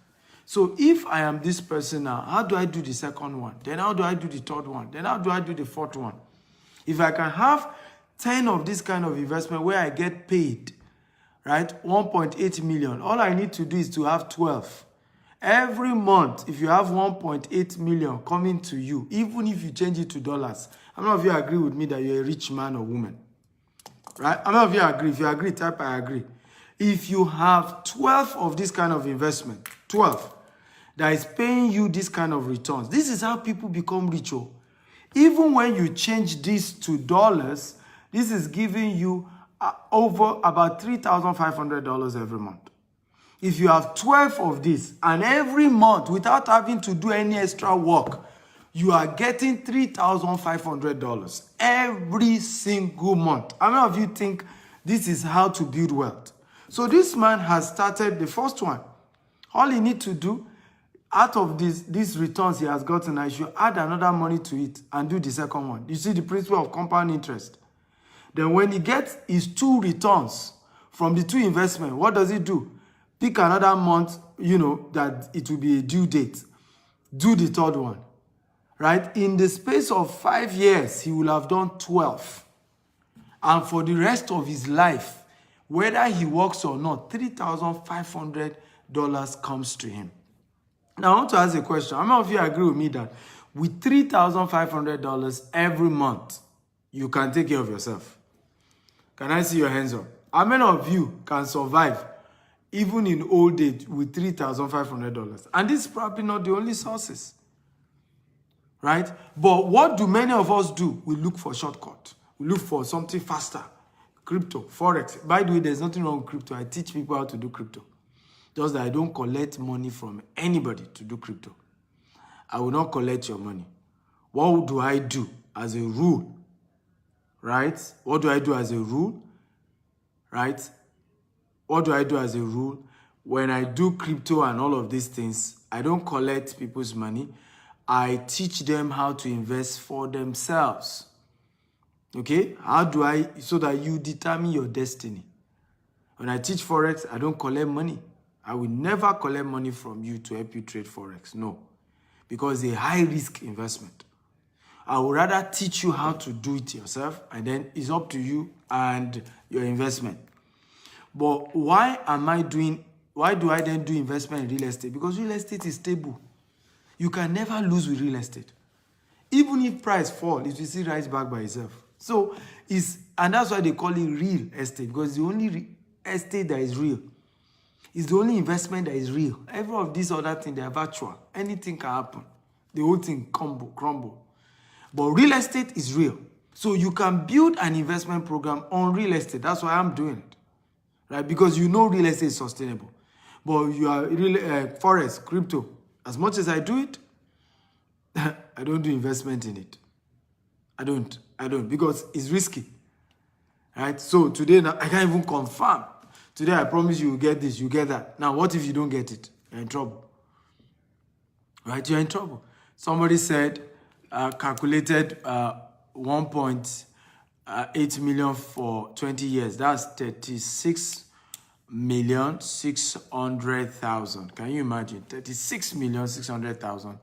So if I am this person now, how do I do the second one? Then how do I do the third one? Then how do I do the fourth one? If I can have 10 of this kind of investment where I get paid, right, 1.8 million, all I need to do is to have 12. Every month, if you have 1.8 million coming to you, even if you change it to dollars, how many of you agree with me that you're a rich man or woman? Right? How many of you agree? If you agree, type I agree. If you have 12 of this kind of investment, 12, that is paying you this kind of returns, this is how people become rich. Even when you change this to dollars, this is giving you over about $3,500 every month. If you have 12 of this, and every month, without having to do any extra work, you are getting $3,500 every single month. How many of you think this is how to build wealth? So this man has started the first one. All he needs to do, out of these returns he has gotten, I should add another money to it and do the second one. You see the principle of compound interest. Then when he gets his 2 returns from the 2 investments, what does he do? Pick another month, that it will be a due date. Do the third one. Right? In the space of 5 years, he will have done 12. And for the rest of his life, whether he works or not, $3,500 comes to him. Now, I want to ask a question. How many of you agree with me that with $3,500 every month, you can take care of yourself? Can I see your hands up? How many of you can survive even in old age with $3,500? And this is probably not the only sources. Right? But what do many of us do? We look for shortcut. We look for something faster. Crypto, Forex. By the way, there's nothing wrong with crypto. I teach people how to do crypto. Just that I don't collect money from anybody to do crypto. I will not collect your money. What do I do as a rule? Right? What do I do as a rule? Right? What do I do as a rule? When I do crypto and all of these things, I don't collect people's money. I teach them how to invest for themselves. Okay? How do I, so that you determine your destiny. When I teach Forex, I don't collect money. I will never collect money from you to help you trade Forex. No. Because it's a high-risk investment. I would rather teach you how to do it yourself, and then it's up to you and your investment. But why do I then do investment in real estate? Because real estate is stable. You can never lose with real estate. Even if price falls, it will still rise back by itself. So, and that's why they call it real estate, because it's the only estate that is real. It's the only investment that is real. Every of these other things, they are virtual. Anything can happen. The whole thing crumble. But real estate is real. So you can build an investment program on real estate. That's why I'm doing it. Right? Because real estate is sustainable. But you are really Forex, crypto. As much as I do it, I don't do investment in it. I don't. Because it's risky. Right? So today, I can't even confirm. Today, I promise you will get this, you get that. Now, what if you don't get it? You're in trouble. Right? You're in trouble. Somebody said, calculated 1.8 million for 20 years. That's 36,600,000. Can you imagine? 36,600,000.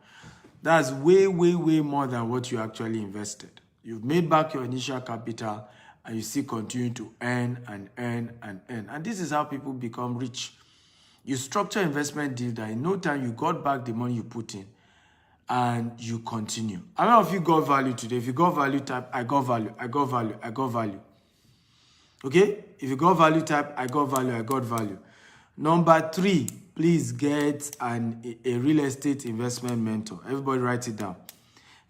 That's way, way, way more than what you actually invested. You've made back your initial capital, and you still continue to earn and earn and earn. And this is how people become rich. You structure investment deal that in no time you got back the money you put in, and you continue. How many of you got value today? If you got value, type, I got value, I got value, I got value. Okay? If you got value, type, I got value, I got value. Number 3, please get a real estate investment mentor. Everybody write it down.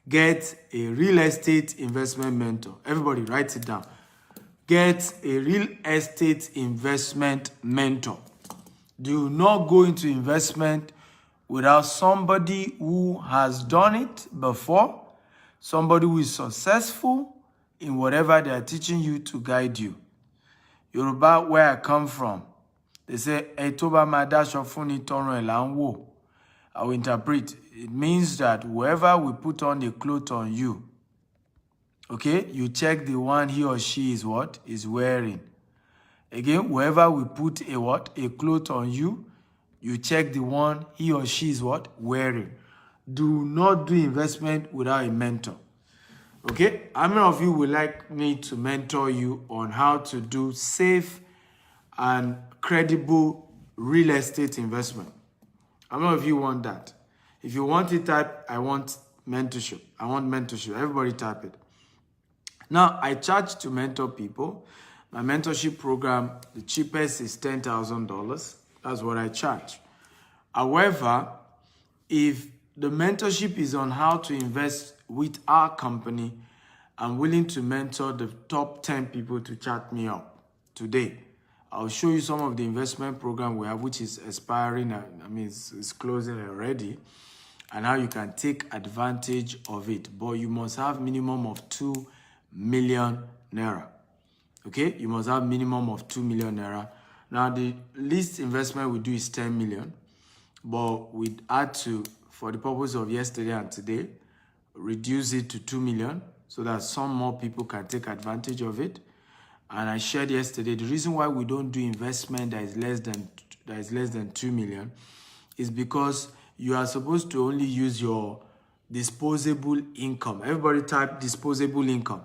Get a real estate investment mentor. Everybody write it down. Get a real estate investment mentor. Do not go into investment without somebody who has done it before, somebody who is successful in whatever they are teaching you to guide you. Yoruba, where I come from, they say, Etoba Madasho Funi Toron Elanwo. I will interpret. It means that whoever we put on the cloth on you, okay, you check the one he or she is what? Is wearing. Again, whoever we put a what? A cloth on you, you check the one he or she is what? Wearing. Do not do investment without a mentor. Okay? How many of you would like me to mentor you on how to do safe and credible real estate investment? How many of you want that? If you want it, type, I want mentorship. I want mentorship. Everybody type it. Now, I charge to mentor people. My mentorship program, the cheapest is $10,000. That's what I charge. However, if the mentorship is on how to invest with our company, I'm willing to mentor the top 10 people to chat me up today. I'll show you some of the investment program we have, which is expiring. I mean, it's closing already, and how you can take advantage of it. But you must have minimum of 2 million naira. Okay, you must have minimum of 2 million naira. Now, the least investment we do is 10 million, but we had to, for the purpose of yesterday and today, reduce it to 2 million so that some more people can take advantage of it. And I shared yesterday, the reason why we don't do investment that is less than 2 million is because you are supposed to only use your disposable income. Everybody type disposable income.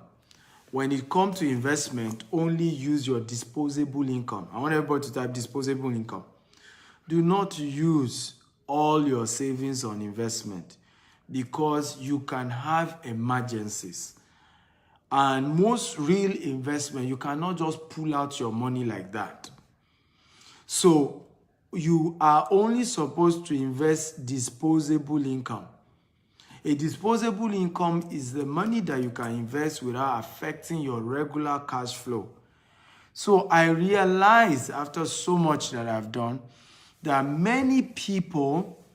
When it comes to investment, only use your disposable income. I want everybody to type disposable income. Do not use all your savings on investment because you can have emergencies. And most real investment, you cannot just pull out your money like that. So you are only supposed to invest disposable income. A disposable income is the money that you can invest without affecting your regular cash flow. So I realized after so much that I've done that many people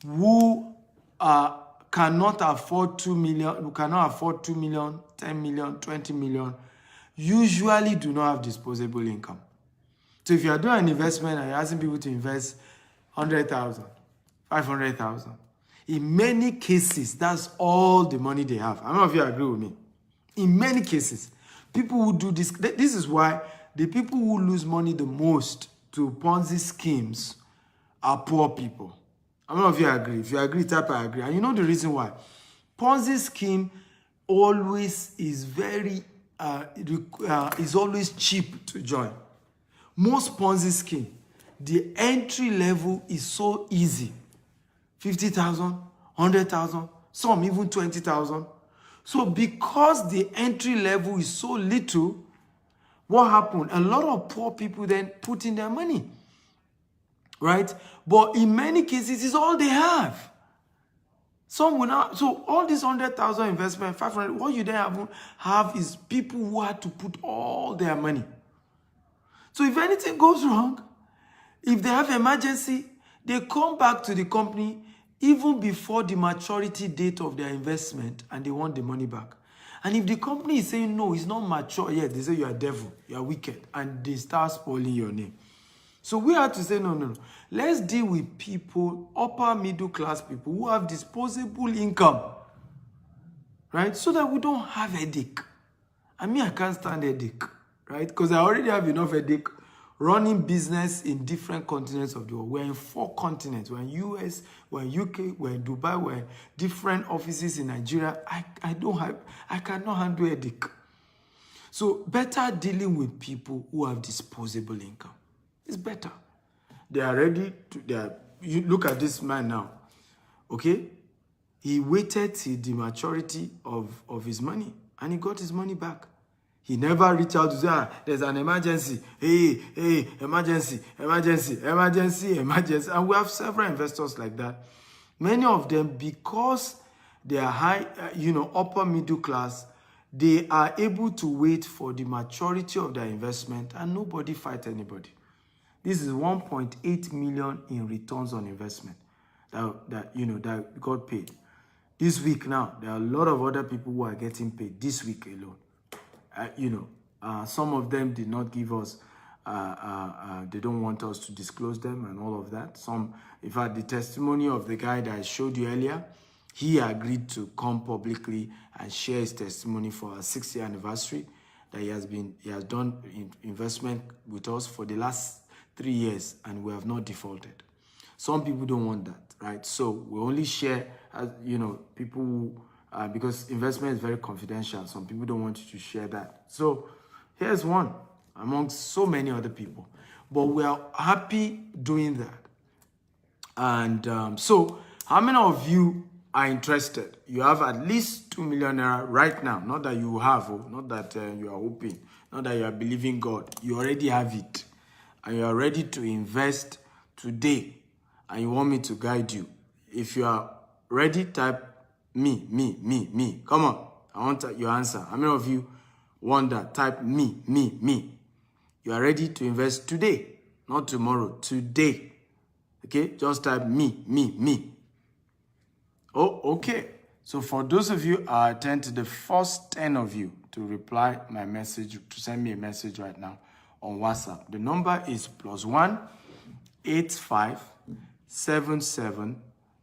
who cannot afford 2 million, who cannot afford 2 million, 10 million, 20 million, usually do not have disposable income. So if you are doing an investment and you're asking people to invest 100,000, 500,000, in many cases, that's all the money they have. I don't know if you agree with me. In many cases, people who do this, this is why the people who lose money the most to Ponzi schemes are poor people. I don't know if you agree. If you agree, type I agree. And you know the reason why. Ponzi scheme always is very, is always cheap to join. Most Ponzi scheme, the entry level is so easy. 50,000, 100,000, some even 20,000. So because the entry level is so little, what happened? A lot of poor people then put in their money, right? But in many cases, it's all they have. Some will not. So all these 100,000 investment, 500, what you then have is people who had to put all their money. So if anything goes wrong, if they have emergency, they come back to the company even before the maturity date of their investment and they want the money back. And if the company is saying, no, it's not mature yet, they say you are devil, you are wicked, and they start spoiling your name. So we have to say, no. Let's deal with people, upper middle class people who have disposable income, right? So that we don't have headache. I mean, I can't stand headache, right? Because I already have enough headache running business in different continents of the world. We're in 4 continents. We're in US, we're in UK, we're in Dubai, we're in different offices in Nigeria. I cannot handle headache. So better dealing with people who have disposable income. It's better. They are ready to, you look at this man now, okay? He waited till the maturity of his money and he got his money back. He never reached out to say, there's an emergency. Hey, emergency. And we have several investors like that. Many of them, because they are high, upper middle class, they are able to wait for the maturity of their investment and nobody fight anybody. This is 1.8 million in returns on investment that got paid. This week now, there are a lot of other people who are getting paid this week alone. Some of them did not give us they don't want us to disclose them and all of that. In fact, the testimony of the guy that I showed you earlier, he agreed to come publicly and share his testimony for our 6th year anniversary, that he has done investment with us for the last 3 years and we have not defaulted. Some people don't want that, right? So we only share, people, because investment is very confidential. Some people don't want you to share that. So here's one amongst so many other people. But we are happy doing that. And so how many of you are interested? You have at least 2 million naira right now. Not that you have, not that you are hoping, not that you are believing God. You already have it. And you are ready to invest today. And you want me to guide you. If you are ready, type me. Come on. I want your answer. How many of you want that? Type me. You are ready to invest today, not tomorrow, today. Okay? Just type me. Oh, okay. So for those of you, I attend to the first 10 of you to reply my message, to send me a message right now on WhatsApp. The number is +1 85 77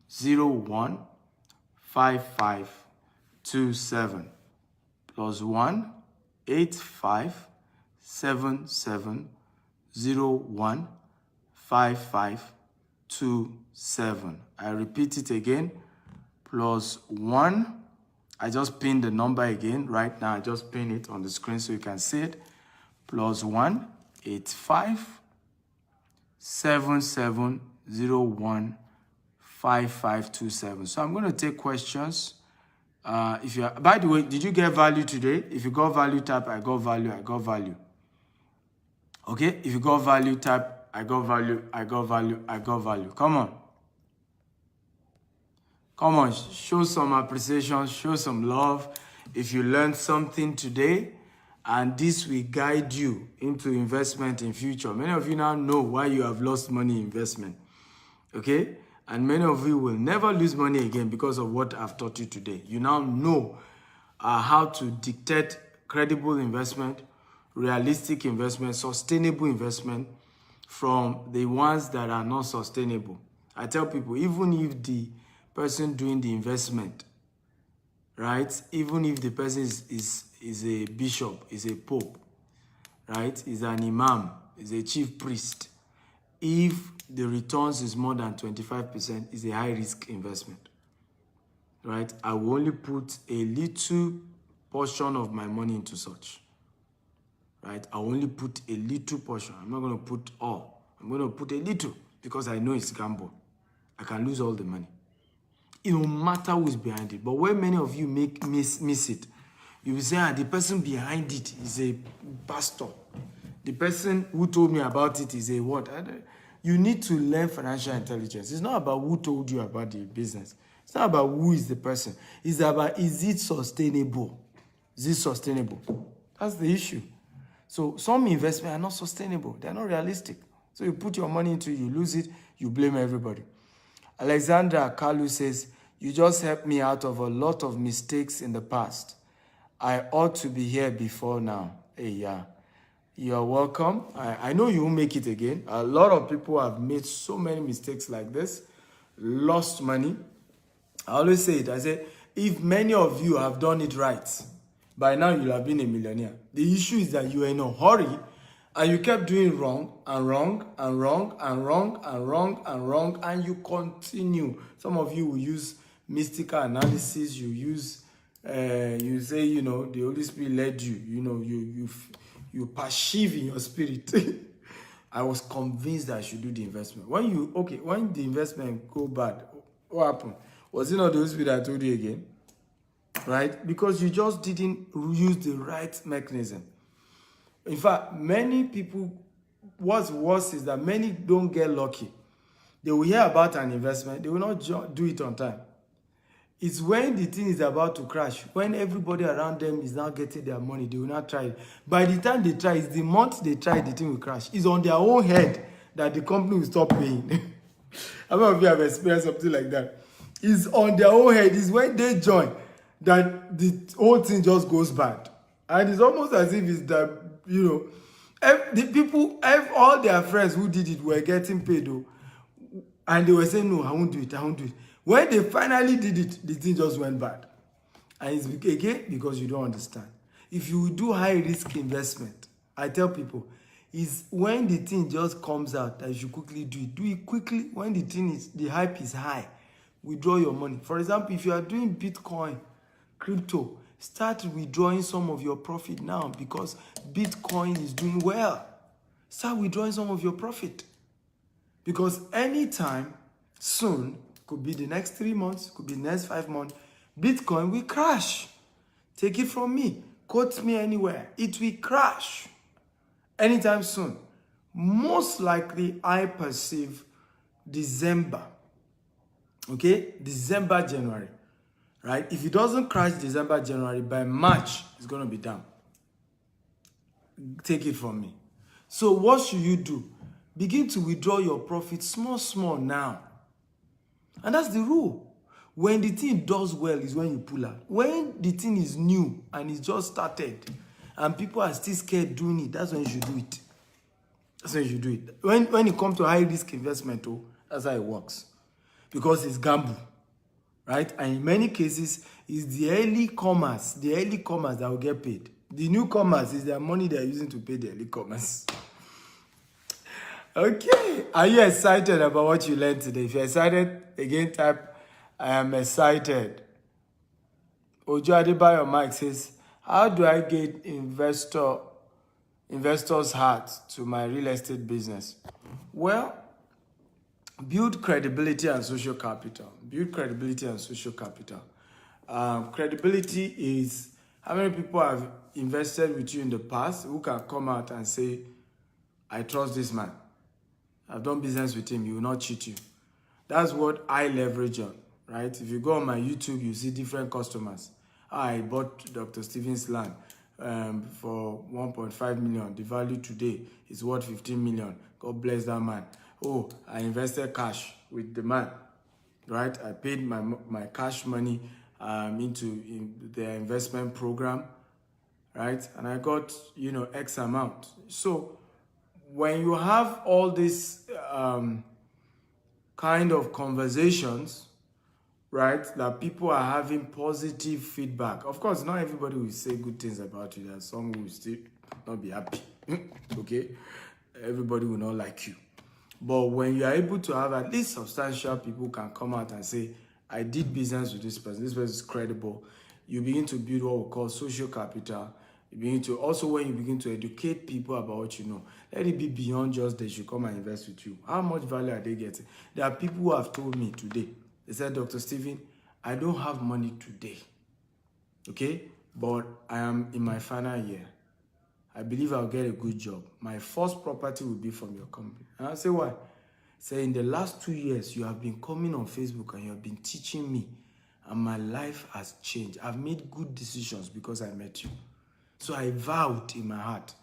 01 5527. +1 85 77 01 5527. I repeat it again. +1. I just pinned the number again right now. I just pinned it on the screen so you can see it. +1 85 77 01 5527. So I'm going to take questions. If you are, by the way, did you get value today? If you got value, type I got value. Okay? If you got value, type I got value. Come on, show some appreciation, show some love. If you learned something today, and this will guide you into investment in future. Many of you now know why you have lost money in investment. Okay? And many of you will never lose money again because of what I've taught you today. You now know how to dictate credible investment, realistic investment, sustainable investment from the ones that are not sustainable. I tell people, even if the person doing the investment, right, even if the person is a bishop, is a pope, right, is an imam, is a chief priest, if the returns is more than 25%, is a high-risk investment, right? I will only put a little portion of my money into such, right? I will only put a little portion. I'm not going to put all. I'm going to put a little because I know it's gamble. I can lose all the money. It no matter who is behind it. But when many of you miss it, you will say, the person behind it is a pastor. The person who told me about it is a what? You need to learn financial intelligence. It's not about who told you about the business. It's not about who is the person. It's about, is it sustainable? Is it sustainable? That's the issue. So some investments are not sustainable. They're not realistic. So you put your money into it, you lose it, you blame everybody. Alexandra Kalu says, you just helped me out of a lot of mistakes in the past. I ought to be here before now. Hey, yeah. You're welcome. I know you will make it again. A lot of people have made so many mistakes like this, lost money. I always say it. I say, if many of you have done it right, by now you'll have been a millionaire. The issue is that you are in a hurry and you kept doing wrong, and you continue. Some of you will use mystical analysis. You use, you say, the Holy Spirit led you. You perceive in your spirit. I was convinced that I should do the investment. When the investment go bad, what happened? Was it not the Holy Spirit that told you again? Right? Because you just didn't use the right mechanism. In fact, many people, what's worse is that many don't get lucky. They will hear about an investment, they will not do it on time. It's when the thing is about to crash, when everybody around them is now getting their money, they will not try it. By the time they try, it's the month they try, the thing will crash. It's on their own head that the company will stop paying. How many of you have experienced something like that? It's on their own head. It's when they join that the whole thing just goes bad. And it's almost as if it's that, The people, all their friends who did it were getting paid though. And they were saying, no, I won't do it, I won't do it. When they finally did it, the thing just went bad. And it's again because you don't understand. If you do high risk investment, I tell people, is when the thing just comes out that you should quickly do it. Do it quickly when the hype is high. Withdraw your money. For example, if you are doing Bitcoin, crypto, start withdrawing some of your profit now because Bitcoin is doing well. Start withdrawing some of your profit. Because anytime soon, could be the next 3 months, could be the next 5 months, Bitcoin will crash. Take it from me. Quote me anywhere. It will crash anytime soon. Most likely, I perceive December. Okay? December, January. Right? If it doesn't crash December, January, by March, it's going to be down. Take it from me. So what should you do? Begin to withdraw your profit small now. And that's the rule. When the thing does well is when you pull out. When the thing is new and it's just started and people are still scared doing it, that's when you should do it. That's when you should do it. When it comes to high risk investment, that's how it works. Because it's gamble. Right? And in many cases, it's the early comers that will get paid. The newcomers is their money they're using to pay the early comers. Okay. Are you excited about what you learned today? If you're excited, again type, I am excited. Ojo Adebayo Mike says, how do I get investors' heart to my real estate business? Well, build credibility and social capital. Build credibility and social capital. Credibility is how many people have invested with you in the past who can come out and say, I trust this man. I've done business with him. He will not cheat you. That's what I leverage on, right? If you go on my YouTube, you see different customers. I bought Dr. Stephen's land for 1.5 million. The value today is worth 15 million. God bless that man. Oh, I invested cash with the man, right? I paid my cash money into the investment program, right? And I got, X amount. So when you have all these kind of conversations, right, that people are having positive feedback. Of course, not everybody will say good things about you. There's some who will still not be happy. Okay? Everybody will not like you. But when you are able to have at least substantial people can come out and say, I did business with this person is credible, you begin to build what we call social capital. You begin to, also when you begin to educate people about what you know, let it be beyond just they should come and invest with you. How much value are they getting? There are people who have told me today, they said, Dr. Stephen, I don't have money today, okay? But I am in my final year. I believe I'll get a good job. My first property will be from your company. And I say, why? Say, in the last 2 years, you have been coming on Facebook and you have been teaching me, and my life has changed. I've made good decisions because I met you. So I vowed in my heart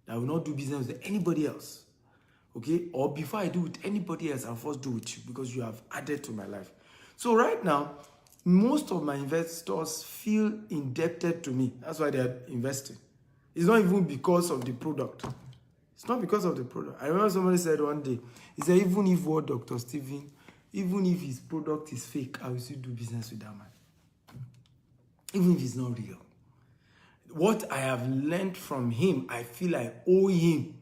that I will not do business with anybody else, okay? Or before I do with anybody else, I'll first do with you because you have added to my life. So right now, most of my investors feel indebted to me. That's why they're investing. It's not even because of the product. It's not because of the product. I remember somebody said one day, he said, even if what Dr. Stephen, even if his product is fake, I will still do business with that man. Even if it's not real. What I have learned from him, I feel I owe him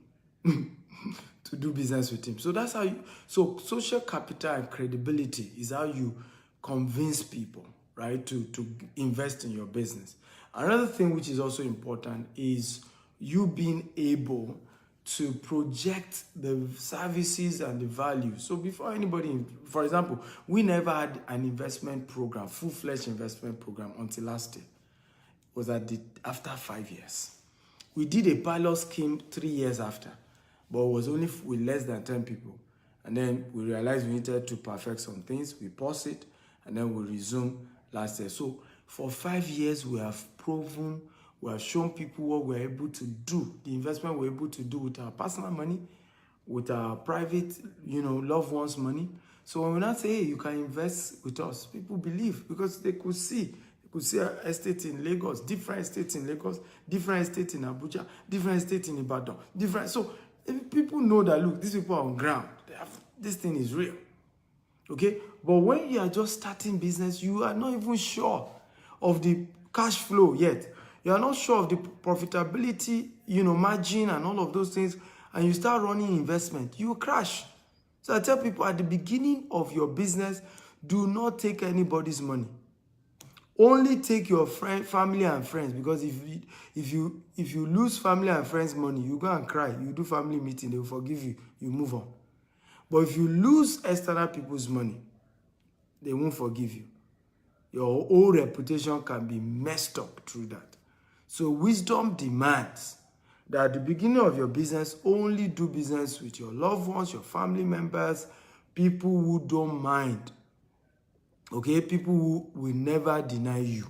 to do business with him. So that's how so social capital and credibility is how you convince people, right, to invest in your business. Another thing which is also important is you being able to project the services and the value. So before anybody, for example, we never had an investment program, full-fledged investment program until last year. It was after 5 years. We did a pilot scheme 3 years after, but it was only with less than 10 people. And then we realized we needed to perfect some things. We paused it, and then we resumed last year. So for 5 years, we have proven, we have shown people what we're able to do, the investment we're able to do with our personal money, with our private, loved ones' money. So when we now say, hey, you can invest with us, people believe because they could see could see an estate in Lagos, different estates in Lagos, different estates in Abuja, different estates in Ibadan, different. So if people know that, look, these people are on ground. This thing is real. Okay? But when you are just starting business, you are not even sure of the cash flow yet. You are not sure of the profitability, margin and all of those things, and you start running investment, you crash. So I tell people at the beginning of your business, do not take anybody's money. Only take your family and friends, because if you lose family and friends' money, you go and cry. You do family meeting, they will forgive you. You move on. But if you lose external people's money, they won't forgive you. Your whole reputation can be messed up through that. So wisdom demands that at the beginning of your business, only do business with your loved ones, your family members, people who don't mind. Okay, people who will never deny you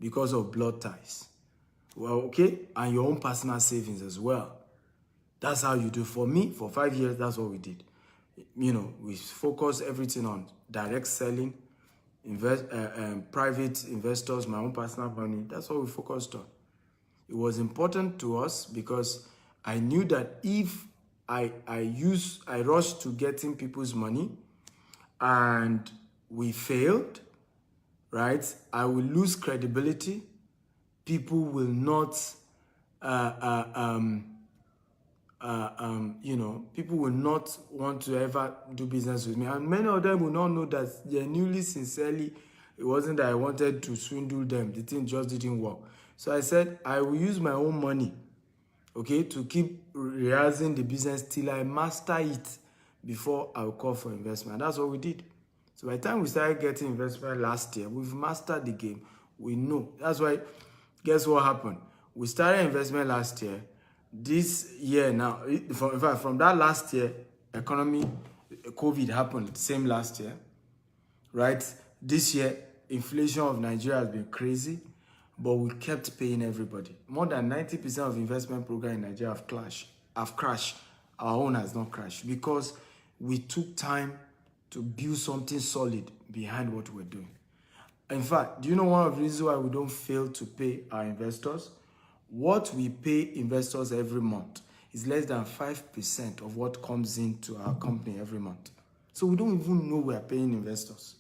because of blood ties. Well, okay, and your own personal savings as well. That's how you do. For me, for 5 years, that's what we did. We focus everything on direct selling, private investors, my own personal money. That's what we focused on. It was important to us because I knew that if I rushed to getting people's money and we failed, right, I will lose credibility. People will not, people will not want to ever do business with me. And many of them will not know that genuinely, sincerely, it wasn't that I wanted to swindle them. The thing just didn't work. So I said, I will use my own money, okay, to keep rehearsing the business till I master it before I will call for investment. That's what we did. So by the time we started getting investment last year, we've mastered the game. We know. That's why, guess what happened? We started investment last year. This year now, in fact, from that last year, economy, COVID happened same last year, right? This year, inflation of Nigeria has been crazy, but we kept paying everybody. More than 90% of investment program in Nigeria have crashed. Our own has not crashed because we took time to build something solid behind what we're doing. In fact, do you know one of the reasons why we don't fail to pay our investors? What we pay investors every month is less than 5% of what comes into our company every month. So we don't even know we are paying investors,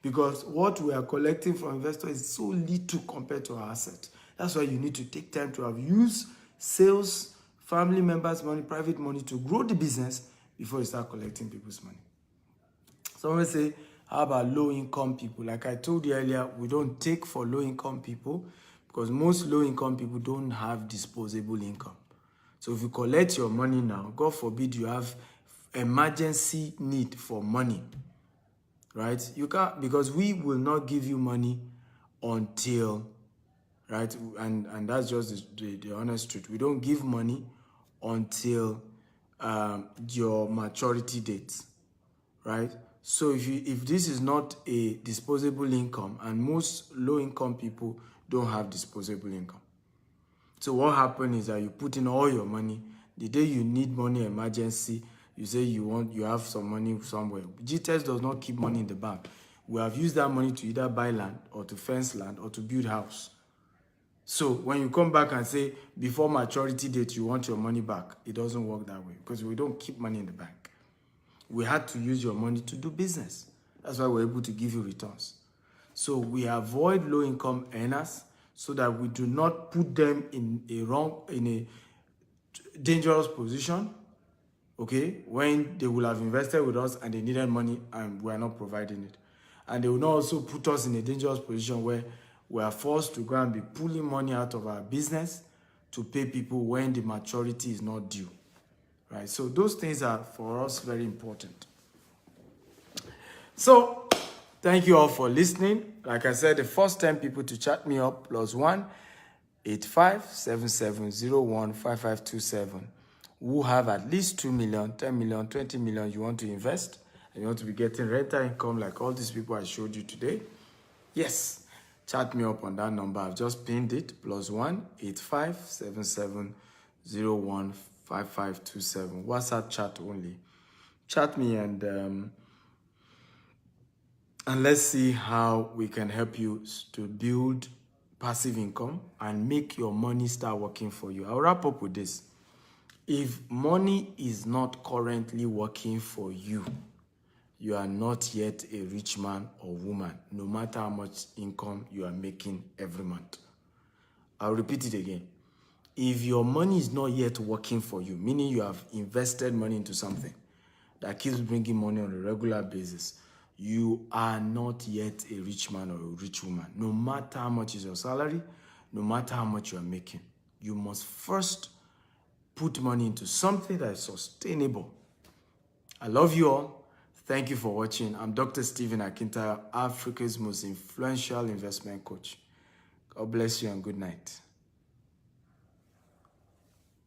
because what we are collecting from investors is so little compared to our assets. That's why you need to take time to have used sales, family members' money, private money to grow the business before you start collecting people's money. Someone say, how about low-income people? Like I told you earlier, we don't take for low-income people because most low-income people don't have disposable income. So if you collect your money now, God forbid you have emergency need for money, right? You can't, because we will not give you money until, right? And that's just the honest truth. We don't give money until your maturity date, right? So if this is not a disposable income, and most low-income people don't have disposable income. So what happens is that you put in all your money. The day you need money, emergency, you say you have some money somewhere. GTEx does not keep money in the bank. We have used that money to either buy land or to fence land or to build house. So when you come back and say before maturity date you want your money back, it doesn't work that way because we don't keep money in the bank. We had to use your money to do business. That's why we're able to give you returns. So we avoid low-income earners so that we do not put them in a dangerous position, okay, when they will have invested with us and they needed money and we are not providing it. And they will not also put us in a dangerous position where we are forced to go and be pulling money out of our business to pay people when the maturity is not due, right? So those things are, for us, very important. So thank you all for listening. Like I said, the first 10 people to chat me up, +1 857701 5527, who have at least 2 million, 10 million, 20 million you want to invest, and you want to be getting rental income like all these people I showed you today. Yes, chat me up on that number. I've just pinned it, +1 857701 5527. WhatsApp chat only. Chat me and And let's see how we can help you to build passive income and make your money start working for you. I'll wrap up with this. If money is not currently working for you, you are not yet a rich man or woman, no matter how much income you are making every month. I'll repeat it again. If your money is not yet working for you, meaning you have invested money into something that keeps bringing money on a regular basis, you are not yet a rich man or a rich woman. No matter how much is your salary, no matter how much you are making, you must first put money into something that is sustainable. I love you all. Thank you for watching. I'm Dr. Stephen Akintayo, Africa's most influential investment coach. God bless you and good night.